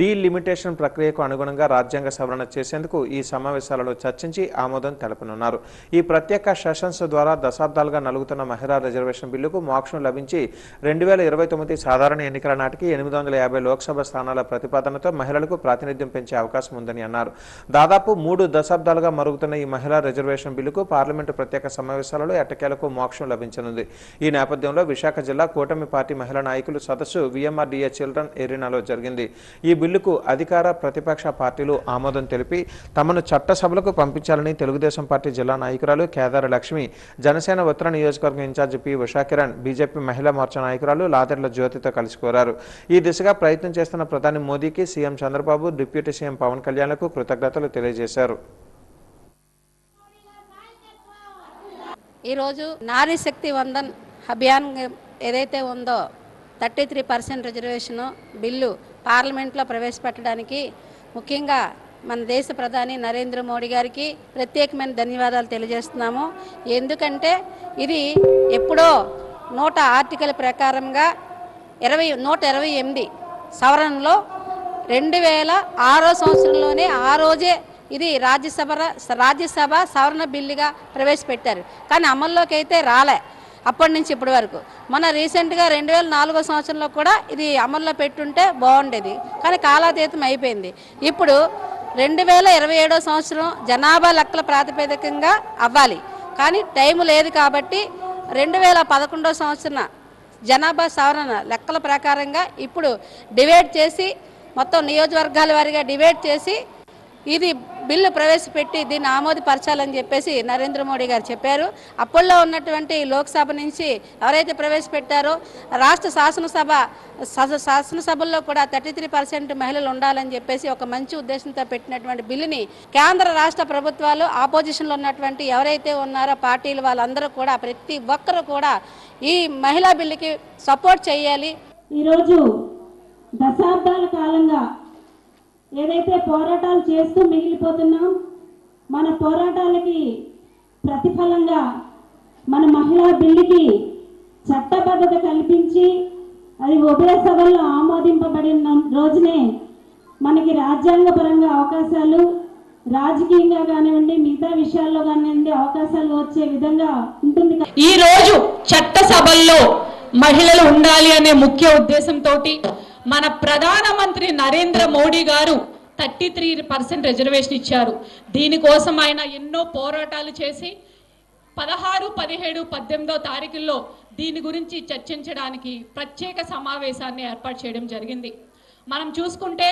డీలిమిటేషన్ ప్రక్రియకు అనుగుణంగా రాజ్యాంగ సవరణ చేసేందుకు ఈ సమావేశాలలో చర్చించి ఆమోదం తెలపనున్నారు. ఈ ప్రత్యేక సెషన్స్ ద్వారా దశాబ్దాలుగా నలుగుతున్న మహిళా రిజర్వేషన్ బిల్లుకు మోక్షం లభించి 2029 సాధారణ ఎన్నికల నాటికి 850 లోక్సభ స్థానాల ప్రతిపాదనతో మహిళలకు ప్రాతినిధ్యం పెంచే అవకాశం ఉందని అన్నారు. దాదాపు 3 దశాబ్దాలుగా మరుగుతున్న ఈ మహిళా రిజర్వేషన్ బిల్లుకు పార్లమెంటు ప్రత్యేక సమావేశాలలో ఎట్టకేలకు మోక్షం లభించనుంది. ఈ నేపథ్యంలో విశాఖ జిల్లా కూటమి పార్టీ మహిళా నాయకులు సదస్సు విఎంఆర్డీఏ చిల్డ్రన్ ఎరీనాలో జరిగింది. ఈ బిల్లుకు అధికార, ప్రతిపక్ష పార్టీలు ఆమోదం తెలిపి తమను చట్టసభలకు పంపించాలని తెలుగుదేశం పార్టీ జిల్లా నాయకురాలు కేదార లక్ష్మి, జనసేన ఉత్తర నియోజకవర్గం ఇన్ఛార్జి పి ఉషాకిరణ్, బీజేపీ మహిళా మోర్చా నాయకురాలు లాదెర్ల జ్యోతితో కలిసి కోరారు. ఈ దిశగా ప్రయత్నం చేస్తున్న ప్రధాని మోదీకి CM Chandrababu, deputy CM Pawan Kalyan కృతజ్ఞతలు తెలియజేశారు. ఈరోజు నారీ శక్తి వందన్ అభియాన్ ఏదైతే ఉందో 33% రిజర్వేషన్ బిల్లు పార్లమెంట్లో ప్రవేశపెట్టడానికి ముఖ్యంగా మన దేశ ప్రధాని నరేంద్ర మోడీ గారికి ప్రత్యేకమైన ధన్యవాదాలు తెలియజేస్తున్నాము. ఎందుకంటే ఇది ఎప్పుడో ఆర్టికల్ ప్రకారంగా 128 సవరణలో 2006 సంవత్సరంలోనే ఆ రోజే ఇది రాజ్యసభ సవరణ బిల్లుగా ప్రవేశపెట్టారు. కానీ అమల్లోకి అయితే రాలే అప్పటి నుంచి ఇప్పటి వరకు. మన రీసెంట్గా 2004 సంవత్సరంలో కూడా ఇది అమల్లో పెట్టుంటే బాగుండేది, కానీ కాలాతీతం అయిపోయింది. ఇప్పుడు 2027 సంవత్సరం జనాభా లెక్కల ప్రాతిపదికంగా అవ్వాలి, కానీ టైం లేదు. కాబట్టి 2011 సంవత్సరం జనాభా సవరణ లెక్కల ప్రకారంగా ఇప్పుడు డివైడ్ చేసి మొత్తం నియోజకవర్గాల వారీగా డివైడ్ చేసి ఇది బిల్లు ప్రవేశపెట్టి దీన్ని ఆమోదపరచాలని చెప్పేసి నరేంద్ర మోడీ గారు చెప్పారు. అప్పట్లో ఉన్నటువంటి లోక్సభ నుంచి ఎవరైతే ప్రవేశపెట్టారో రాష్ట్ర శాసనసభల్లో కూడా 33% మహిళలు ఉండాలని చెప్పేసి ఒక మంచి ఉద్దేశంతో పెట్టినటువంటి బిల్లుని కేంద్ర రాష్ట్ర ప్రభుత్వాలు ఆపోజిషన్లో ఉన్నటువంటి ఎవరైతే ఉన్నారో పార్టీలు వాళ్ళందరూ కూడా ప్రతి ఒక్కరూ కూడా ఈ మహిళా బిల్లుకి సపోర్ట్ చేయాలి. ఈరోజు దశాబ్దాల కాలంగా ఏదైతే పోరాటాలు చేస్తూ మిగిలిపోతున్నాం, మన పోరాటాలకి ప్రతిఫలంగా మన మహిళా బిల్లుకి చట్టబద్ధత కల్పించి అది ఉభయ సభల్లో ఆమోదింపబడిన రోజునే మనకి రాజ్యాంగపరంగా అవకాశాలు, రాజకీయంగా కానివ్వండి మిగతా విషయాల్లో కానివ్వండి అవకాశాలు వచ్చే విధంగా ఉంటుంది. ఈ రోజు చట్టసభల్లో మహిళలు ఉండాలి అనే ముఖ్య ఉద్దేశంతో మన ప్రధానమంత్రి నరేంద్ర మోడీ గారు 33% రిజర్వేషన్ ఇచ్చారు. దీనికోసం ఆయన ఎన్నో పోరాటాలు చేసి 16, 17, 18 తారీఖుల్లో దీని గురించి చర్చించడానికి ప్రత్యేక సమావేశాన్ని ఏర్పాటు చేయడం జరిగింది. మనం చూసుకుంటే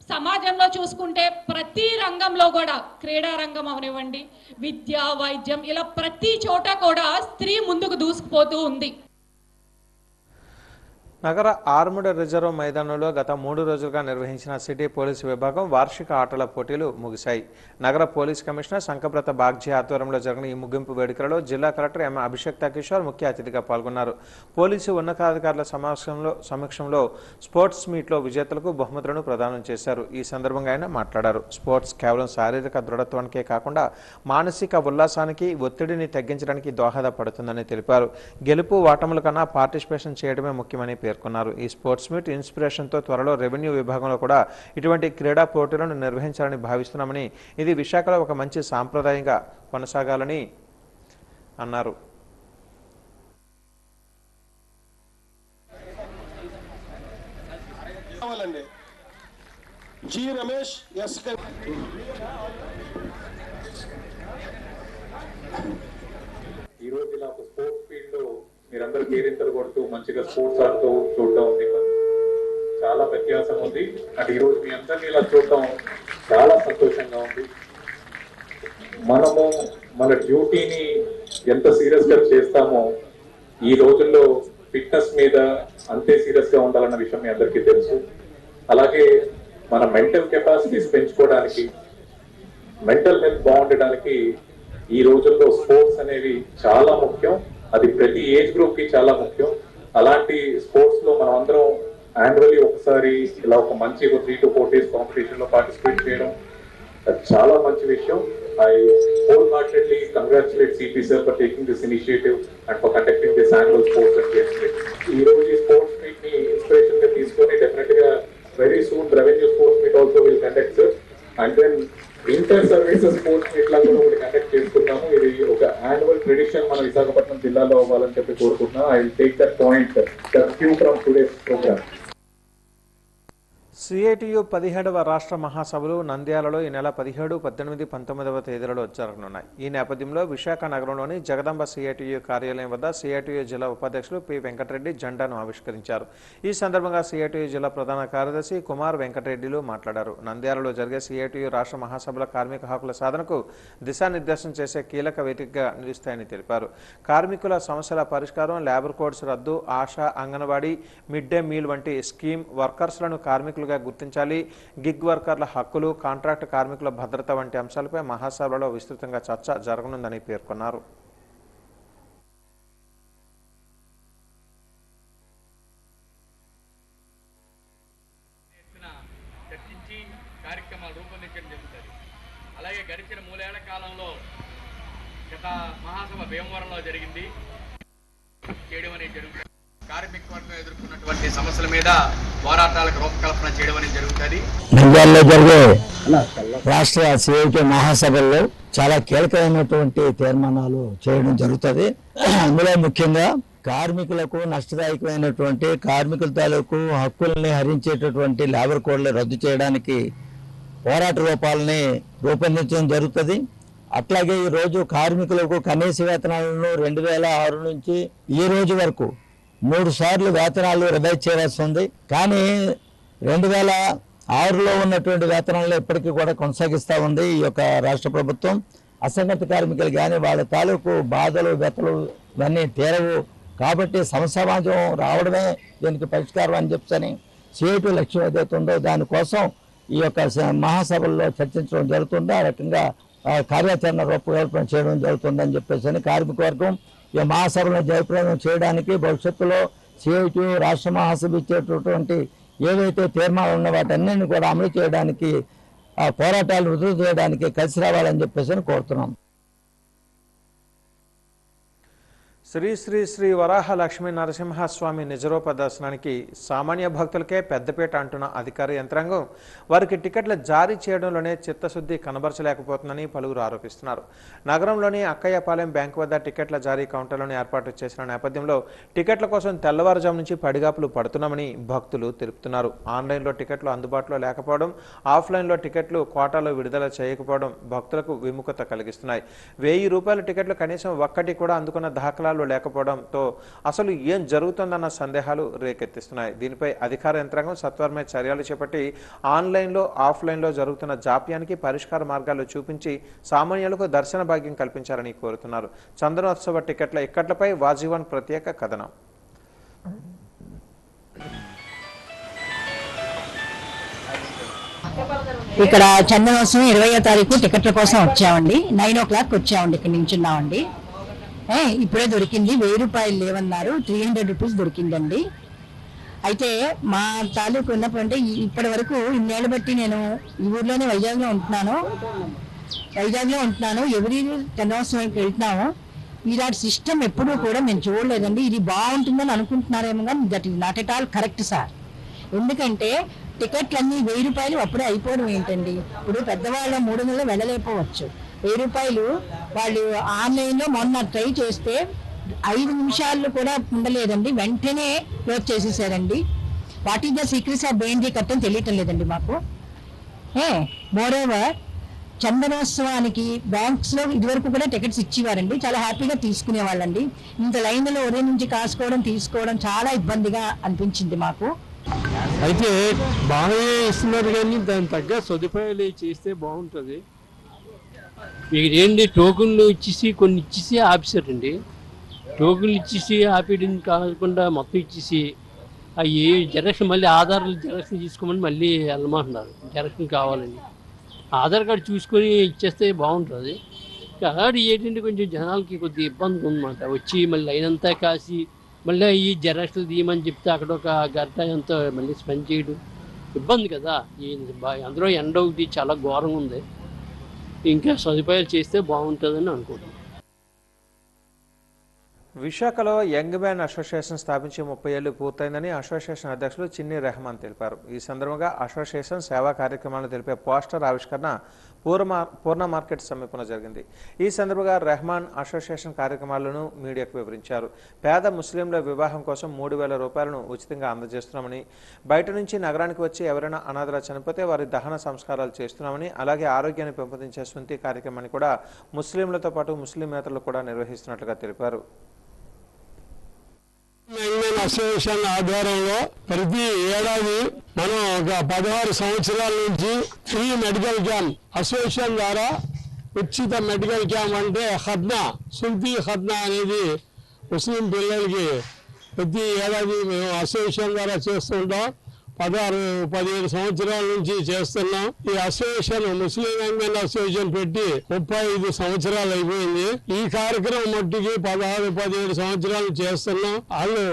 సమాజంలో చూసుకుంటే ప్రతి రంగంలో కూడా క్రీడా రంగం అవనివ్వండి, విద్య, వైద్యం, ఇలా ప్రతి చోట కూడా స్త్రీ ముందుకు దూసుకుపోతూ ఉంది. నగర ఆర్ముడ్ రిజర్వ్ మైదానంలో గత 3 రోజులుగా నిర్వహించిన సిటీ పోలీసు విభాగం వార్షిక ఆటల పోటీలు ముగిశాయి. నగర పోలీస్ కమిషనర్ శంకబ్రత బాగ్జీ ఆధ్వర్యంలో జరిగిన ఈ ముగింపు వేడుకలలో జిల్లా కలెక్టర్ ఎం అభిషేక్ కిషోర్ ముఖ్య అతిథిగా పాల్గొన్నారు. పోలీసు ఉన్నతాధికారుల సమక్షంలో స్పోర్ట్స్ మీట్లో విజేతలకు బహుమతులను ప్రదానం చేశారు. ఈ సందర్భంగా ఆయన మాట్లాడారు. స్పోర్ట్స్ కేవలం శారీరక దృఢత్వానికే కాకుండా మానసిక ఉల్లాసానికి, ఒత్తిడిని తగ్గించడానికి దోహదపడుతుందని తెలిపారు. గెలుపు ఓటముల కన్నా పార్టిసిపేషన్ చేయడమే ముఖ్యమని పేర్కొన్నారు. ఈ స్పోర్ట్స్ మీట్ ఇన్స్పిరేషన్తో త్వరలో రెవెన్యూ విభాగంలో కూడా ఇటువంటి క్రీడా పోటీలను నిర్వహించాలని భావిస్తున్నామని, ఇది విశాఖలో ఒక మంచి సాంప్రదాయంగా కొనసాగాలని అన్నారు. ఈరోజు ఇలా ఒక స్పోర్ట్స్ ఫీల్డ్ లో మీరందరూ కేరింతలు కొడుతూ మంచిగా స్పోర్ట్స్ ఆడుతూ చూడడం ఉంది, చాలా వ్యత్యాసం ఉంది. అంటే ఈరోజు మీ అందరినీ ఇలా చూడటం చాలా సంతోషంగా ఉంది. మనము మన డ్యూటీని ఎంత సీరియస్ గా చేస్తామో ఈ రోజుల్లో ఫిట్నెస్ మీద అంతే సీరియస్ గా ఉండాలన్న విషయం మీ అందరికీ తెలుసు. అలాగే మన మెంటల్ కెపాసిటీస్ పెంచుకోవడానికి, మెంటల్ హెల్త్ బాగుండడానికి ఈ రోజుల్లో స్పోర్ట్స్ అనేవి చాలా ముఖ్యం. అది ప్రతి ఏజ్ గ్రూప్ కి చాలా ముఖ్యం. అలాంటి స్పోర్ట్స్ లో మనం అందరం యాన్యువల్లీ ఒకసారి ఇలా ఒక మంచి 3 to 4 days కాంపిటీషన్ లో పార్టిసిపేట్ చేయడం చాలా మంచి విషయం. I wholeheartedly congratulate CP sir for taking this initiative and for conducting this annual sports and games meet. ఈ రోజు ఈ స్పోర్ట్స్ మీట్ ని ఇన్స్పిరేషన్ గా తీసుకొని డెఫినెట్ గా very soon revenue sports meet also will conduct sir. And then inter services sports meet లా కూడా ఒకటి కండక్ట్ చేసుకున్నాము. ఇది ఒక యాన్యువల్ ట్రెడిషన్ మన విశాఖపట్నం జిల్లాలో అవ్వాలని చెప్పి కోరుకుంటున్నాను. I will take that point cue from today's programme. CITU 17వ రాష్ట్ర మహాసభలు నంద్యాలలో ఈ నెల 17, 18, 19వ తేదీలలో జరగనున్నాయి. ఈ నేపథ్యంలో విశాఖ నగరంలోని జగదంబ సిఐటియు కార్యాలయం వద్ద సిఐటియు జిల్లా ఉపాధ్యక్షులు పి వెంకటరెడ్డి జెండాను ఆవిష్కరించారు. ఈ సందర్భంగా సిఐటియు జిల్లా ప్రధాన కార్యదర్శి కుమార్ వెంకటరెడ్డిలు మాట్లాడారు. నంద్యాలలో జరిగే సిఐటియు రాష్ట్ర మహాసభల కార్మిక హక్కుల సాధనకు దిశానిర్దేశం చేసే కీలక వేదికగా నిలుస్తాయని తెలిపారు. కార్మికుల సమస్యల పరిష్కారం, లేబర్ కోడ్స్ రద్దు, ASHA, anganwadi, mid day meal వంటి స్కీమ్ వర్కర్స్లను కార్మికులుగా గుర్తించాలి, గిగ్ వర్కర్ల హక్కులు, కాంట్రాక్ట్ కార్మికుల భద్రత వంటి అంశాలపై మహాసభలో విస్తృతంగా చర్చ జరగనుందని పేర్కొన్నారు. చర్చించి కార్యక్రమాలు అలాగే గడిచిన 3 ఏళ్ల కాలంలో గత మహాసభ భీమవరంలో జరిగింది చేయడం అనేది జరుగుతుంది. కార్మిక వర్గం ఎదుర్కొన్నటువంటి సమస్యల మీద పోరాటాలకు రూపకల్పన చేయడం అనేది జరుగుతుంది. నంద్యాలలో జరిగే రాష్ట్ర సిఐటి మహాసభల్లో చాలా కీలకమైనటువంటి తీర్మానాలు చేయడం జరుగుతుంది. అందులో ముఖ్యంగా కార్మికులకు నష్టదాయకమైనటువంటి కార్మికుల తాలూకు హక్కుల్ని హరించేటటువంటి లేబర్ కోడ్లు రద్దు చేయడానికి పోరాట రూపాలని రూపొందించడం జరుగుతుంది. అట్లాగే ఈ రోజు కార్మికులకు కనీస వేతనాలను 2006 నుంచి ఈ రోజు వరకు 3 సార్లు వేతనాలు రివైజ్ చేయవలసి ఉంది. కానీ 2006లో ఉన్నటువంటి వేతనాలను ఇప్పటికీ కూడా కొనసాగిస్తూ ఉంది ఈ యొక్క రాష్ట్ర ప్రభుత్వం. అసంఘటిత కార్మికులు కానీ వాళ్ళ తాలూకు బాధలు వ్యతలు ఇవన్నీ తీరవు కాబట్టి సమాజం రావడమే దీనికి పరిష్కారం అని చెప్పని సిఐటి లక్ష్యం ఏదైతే ఉందో దానికోసం ఈ యొక్క మహాసభల్లో చర్చించడం జరుగుతుంది. ఆ రకంగా కార్యాచరణ రూపకల్పన చేయడం జరుగుతుందని చెప్పేసి కార్మిక వర్గం ఈ మహాసభలను జయప్రదం చేయడానికి భవిష్యత్తులో సిఐటి రాష్ట్ర మహాసభ ఇచ్చేటటువంటి ఏవైతే తీర్మానాలు ఉన్న వాటన్నింటినీ కూడా అమలు చేయడానికి పోరాటాలు రుజువు చేయడానికి కలిసి రావాలని చెప్పేసి కోరుతున్నాం. శ్రీ శ్రీ శ్రీ వరాహ లక్ష్మీ నరసింహస్వామి నిజరూప దర్శనానికి సామాన్య భక్తులకే పెద్దపీట అంటున్న అధికార యంత్రాంగం వారికి టికెట్లు జారీ చేయడంలోనే చిత్తశుద్ధి కనబరచలేకపోతుందని పలువురు ఆరోపిస్తున్నారు. నగరంలోని అక్కయ్యపాలెం బ్యాంకు వద్ద టికెట్ల జారీ కౌంటర్లను ఏర్పాటు చేసిన నేపథ్యంలో టికెట్ల కోసం తెల్లవారుజాము నుంచి పడిగాపులు పడుతున్నామని భక్తులు తెలుపుతున్నారు. ఆన్లైన్లో టికెట్లు అందుబాటులో లేకపోవడం, ఆఫ్లైన్లో టికెట్లు కోటాలో విడుదల చేయకపోవడం భక్తులకు విముఖత కలిగిస్తున్నాయి. 1000 రూపాయల టికెట్లు కనీసం ఒక్కటి కూడా అందుకున్న దాఖలాలు లేకపోవడంతో అసలు ఏం జరుగుతుందన్న సందేహాలు రేకెత్తిస్తున్నాయి. దీనిపై అధికార యంత్రాంగం సత్వరమే చర్యలు చేపట్టి ఆన్లైన్లో ఆఫ్లైన్లో జరుగుతున్న జాప్యానికి పరిష్కార మార్గాలు చూపించి సామాన్యులకు దర్శన భాగ్యం కల్పించాలని కోరుతున్నారు. చందనోత్సవ టికెట్ల ఇక్కట్లపై వాజీవన్ ప్రత్యేక కథనం. ఇక్కడ చందనోత్సవం 20వ తారీఖు టికెట్ల కోసం వచ్చామండి. 9 o'clock వచ్చామండి, ఇక్కడ నించున్నామండి. ఇప్పుడే దొరికింది. 1000 రూపాయలు లేవన్నారు, 300 రూపీస్ దొరికిందండి. అయితే మా తాలూకు ఉన్నప్పుడు ఇప్పటి వరకు ఇన్నేళ్ళు బట్టి నేను ఈ ఊర్లోనే వైజాగ్లో ఉంటున్నాను. ఎవరి చందనోత్సవానికి వెళ్తున్నాము. ఇలాంటి సిస్టమ్ ఎప్పుడూ కూడా మేము చూడలేదండి. ఇది బాగుంటుందని అనుకుంటున్నారేమో కానీ that is not at all correct sir. ఎందుకంటే టికెట్లన్నీ 1000 రూపాయలు అప్పుడే అయిపోవడం ఏంటండి. ఇప్పుడు పెద్దవాళ్ళ 3 నెలలు వెళ్ళలేకపోవచ్చు. 1000 రూపాయలు వాళ్ళు ఆన్లైన్లో మొన్న ట్రై చేస్తే 5 నిమిషాలు కూడా ఉండలేదండి, వెంటనే క్లోజ్ చేసేసారండి. What is the secrets of బేంజీ కట్టం తెలియటం లేదండి మాకు. మోరోవర్ చందనోత్సవానికి బ్యాంక్స్లో ఇదివరకు కూడా టికెట్స్ ఇచ్చేవారండి, చాలా హ్యాపీగా తీసుకునేవాళ్ళండి. ఇంత లైన్లో ఉదయం నుంచి తీసుకోవడం చాలా ఇబ్బందిగా అనిపించింది మాకు. అయితే బాగానే ఇస్తున్నారు కానీ దాని తగ్గ సదుపాయాలు చేస్తే బాగుంటుంది. మీకు ఏంటి టోకెన్లు ఇచ్చేసి కొన్ని ఇచ్చేసి ఆపేశారండి. టోకెన్లు ఇచ్చేసి ఆపేయడం కాకుండా మొత్తం ఇచ్చేసి అవి జెరాక్షన్ మళ్ళీ ఆధార్ జెరాక్షన్ తీసుకోమని మళ్ళీ వెళ్ళమంటున్నారు. జెరాక్షన్ కావాలని ఆధార్ కార్డు చూసుకొని ఇచ్చేస్తే బాగుంటుంది. అలాంటి ఏంటంటే కొంచెం జనాలకి కొద్దిగా ఇబ్బంది ఉందన్నమాట. వచ్చి మళ్ళీ లైన్ అంతా కాసి మళ్ళీ ఈ జెరాక్స్లు తీయమని చెప్తే అక్కడ ఒక గంట ఎంతో మళ్ళీ స్పెండ్ చేయడం ఇబ్బంది కదా. అందులో ఎండ ఒకటి చాలా ఘోరంగా ఉంది. ఇంకా సదుపాయాలు చేస్తే బాగుంటుందని అనుకుంటున్నాను. విశాఖలో యంగ్ మ్యాన్ అసోసియేషన్ స్థాపించి 30 ఏళ్లు పూర్తయిందని అసోసియేషన్ అధ్యక్షులు చిన్ని రెహమాన్ తెలిపారు. ఈ సందర్భంగా అసోసియేషన్ సేవా కార్యక్రమాలను తెలిపే పోస్టర్ ఆవిష్కరణ పూర్ణ మార్కెట్ సమీపంలో జరిగింది. ఈ సందర్భంగా రెహమాన్ అసోసియేషన్ కార్యక్రమాలను మీడియాకు వివరించారు. పేద ముస్లింల వివాహం కోసం 3000 రూపాయలను ఉచితంగా అందజేస్తున్నామని, బయట నుంచి నగరానికి వచ్చి ఎవరైనా అనాథలా చనిపోతే వారి దహన సంస్కారాలు చేస్తున్నామని, అలాగే ఆరోగ్యాన్ని పెంపొందించే స్వంతి కార్యక్రమాన్ని కూడా ముస్లింలతో పాటు ముస్లిమేతరులు కూడా నిర్వహిస్తున్నట్లుగా తెలిపారు. అసోసియేషన్ ఆధ్వర్యంలో ప్రతి ఏడాది మనం ఒక 16 సంవత్సరాల నుంచి ఫ్రీ మెడికల్ క్యాంప్ అసోసియేషన్ ద్వారా ఉచిత మెడికల్ క్యాంప్ అంటే ఖద్నా సుల్తీ ఖద్నా అనేది ముస్లిం పిల్లలకి ప్రతి ఏడాది మేము అసోసియేషన్ ద్వారా చేస్తుంటాం. 16-17 సంవత్సరాల నుంచి చేస్తున్నాం. ఈ అసోసియేషన్ ముస్లిం యంగ్ మెన్ అసోసియేషన్ పెట్టి 35 సంవత్సరాలు అయిపోయింది. ఈ కార్యక్రమం మట్టికి 16-17 సంవత్సరాలు చేస్తున్నాం. వాళ్ళు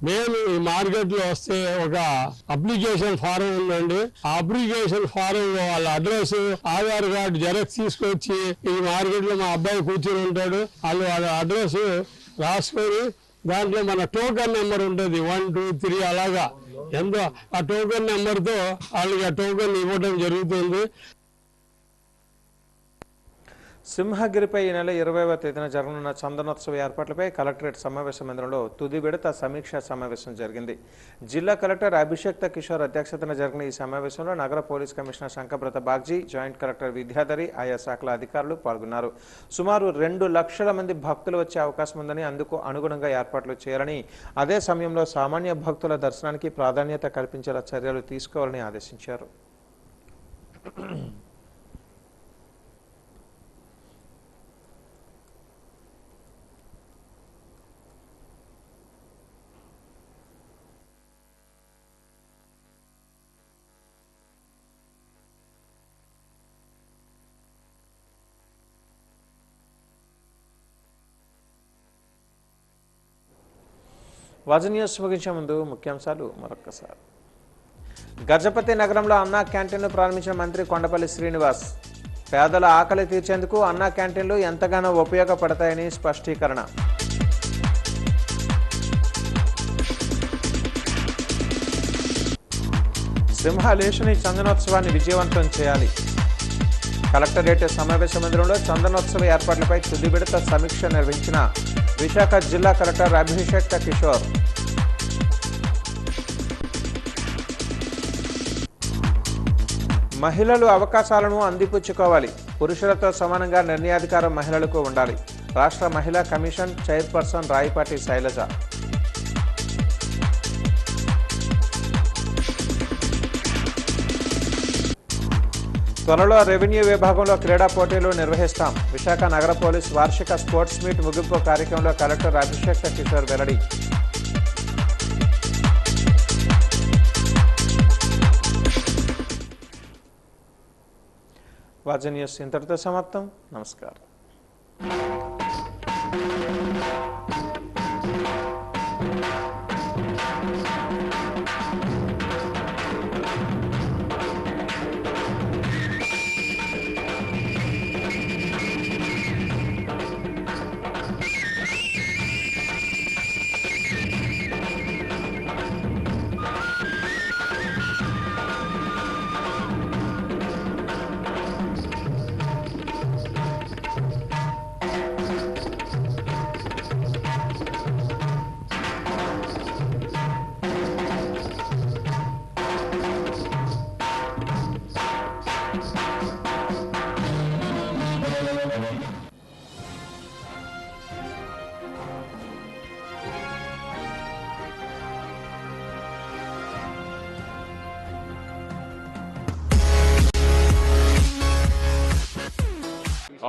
మేము ఈ మార్కెట్లో వస్తే ఒక అప్లికేషన్ ఫారం ఉందండి. ఆ అప్లికేషన్ ఫారం లో వాళ్ళ అడ్రస్, ఆధార్ కార్డు జెరాక్స్ తీసుకొచ్చి ఈ మార్కెట్ లో మా అబ్బాయి కూర్చొని ఉంటాడు. వాళ్ళ అడ్రస్ రాసుకొని దాంట్లో మన టోకెన్ నెంబర్ ఉంటుంది 1, 2, 3 అలాగా ఎంతో ఆ టోకెన్ నెంబర్తో వాళ్ళకి ఆ టోకెన్ ఇవ్వడం జరుగుతుంది. సింహగిరిపై ఈ నెల 20వ తేదీన జరగనున్న చందనోత్సవ ఏర్పాట్లపై కలెక్టరేట్ సమావేశ మందిరంలో తుది విడత సమీక్షా సమావేశం జరిగింది. జిల్లా కలెక్టర్ అభిషేక్ కిషోర్ అధ్యక్షతన జరిగిన ఈ సమావేశంలో నగర police commissioner Shankhabrata Bagchi, joint collector Vidyadhari, ఆయా శాఖల అధికారులు పాల్గొన్నారు. సుమారు 2 లక్షల మంది భక్తులు వచ్చే అవకాశం ఉందని, అందుకు అనుగుణంగా ఏర్పాట్లు చేయాలని, అదే సమయంలో సామాన్య భక్తుల దర్శనానికి ప్రాధాన్యత కల్పించేలా చర్యలు తీసుకోవాలని ఆదేశించారు. వాజీ న్యూస్ ముగించే ముందు ముఖ్యాంశాలు మరొక్కసారి. గజపతి నగరంలో అన్నా క్యాంటీన్ను ప్రారంభించిన మంత్రి కొండపల్లి శ్రీనివాస్. పేదల ఆకలి తీర్చేందుకు అన్నా క్యాంటీన్లు ఎంతగానో ఉపయోగపడతాయని స్పష్టీకరణ. సింహాలేషుని చందనోత్సవాన్ని విజయవంతం చేయాలి. కలెక్టరేట్ సమావేశ మందిరంలో చందనోత్సవ ఏర్పాట్లపై తుది విడత సమీక్ష నిర్వహించిన విశాఖ జిల్లా కలెక్టర్ అభిషేక్ కిషోర్. మహిళలు అవకాశాలను అందిపుచ్చుకోవాలి. పురుషులతో సమానంగా నిర్ణయాధికారం మహిళలకు ఉండాలి. రాష్ట్ర మహిళా కమిషన్ చైర్పర్సన్ రాయపాటి శైలజ. త్వరలో రెవెన్యూ విభాగంలో క్రీడా పోటీలు నిర్వహిస్తాం. విశాఖ నగర పోలీస్ వార్షిక స్పోర్ట్స్ మీట్ ముగింపు కార్యక్రమంలో కలెక్టర్ అభిషేక్ కిషోర్ వెల్లడి. వాజీ న్యూస్ ఇంతటితో సమాప్తం. నమస్కారం.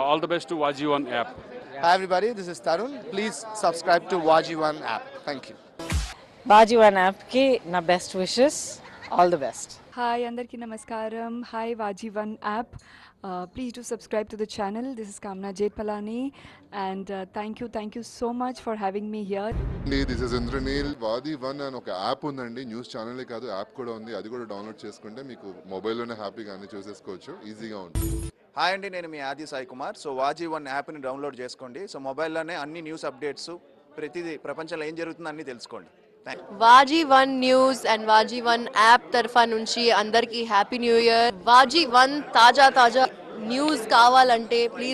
All the best to Waji One app. Hi everybody, this is Tarun. Please subscribe to Waji One app. Thank you. Waji One app ki na best wishes. All the best. Hi, andarki namaskaram. Hi, Waji One app. Please do subscribe to the channel. This is Kamna Jetpalani, and thank you so much for having me here. This is Indranil. Waji One అని ఒక app ఉందండి. News channel కాదు, app కూడా ఉంది. అది కూడా download చేసుకుంటే మీకు మొబైల్లోనే హ్యాపీగా అన్ని చూసేసుకోవచ్చు. ఈజీగా ఉంటుంది. హాయ్ అండి, నేను మీ ఆది సాయి కుమార్. సో వాజీ వన్ యాప్ని డౌన్లోడ్ చేసుకోండి. సో మొబైల్లోనే అన్ని న్యూస్ అప్డేట్స్, ప్రతిదీ ప్రపంచంలో ఏం జరుగుతుందో అన్ని తెలుసుకోండి. Vaaji one news and Vaaji one app తరఫా నుంచి అందరికీ happy new year. Vaaji one తాజా న్యూస్ కావాలంటే ప్లీజ్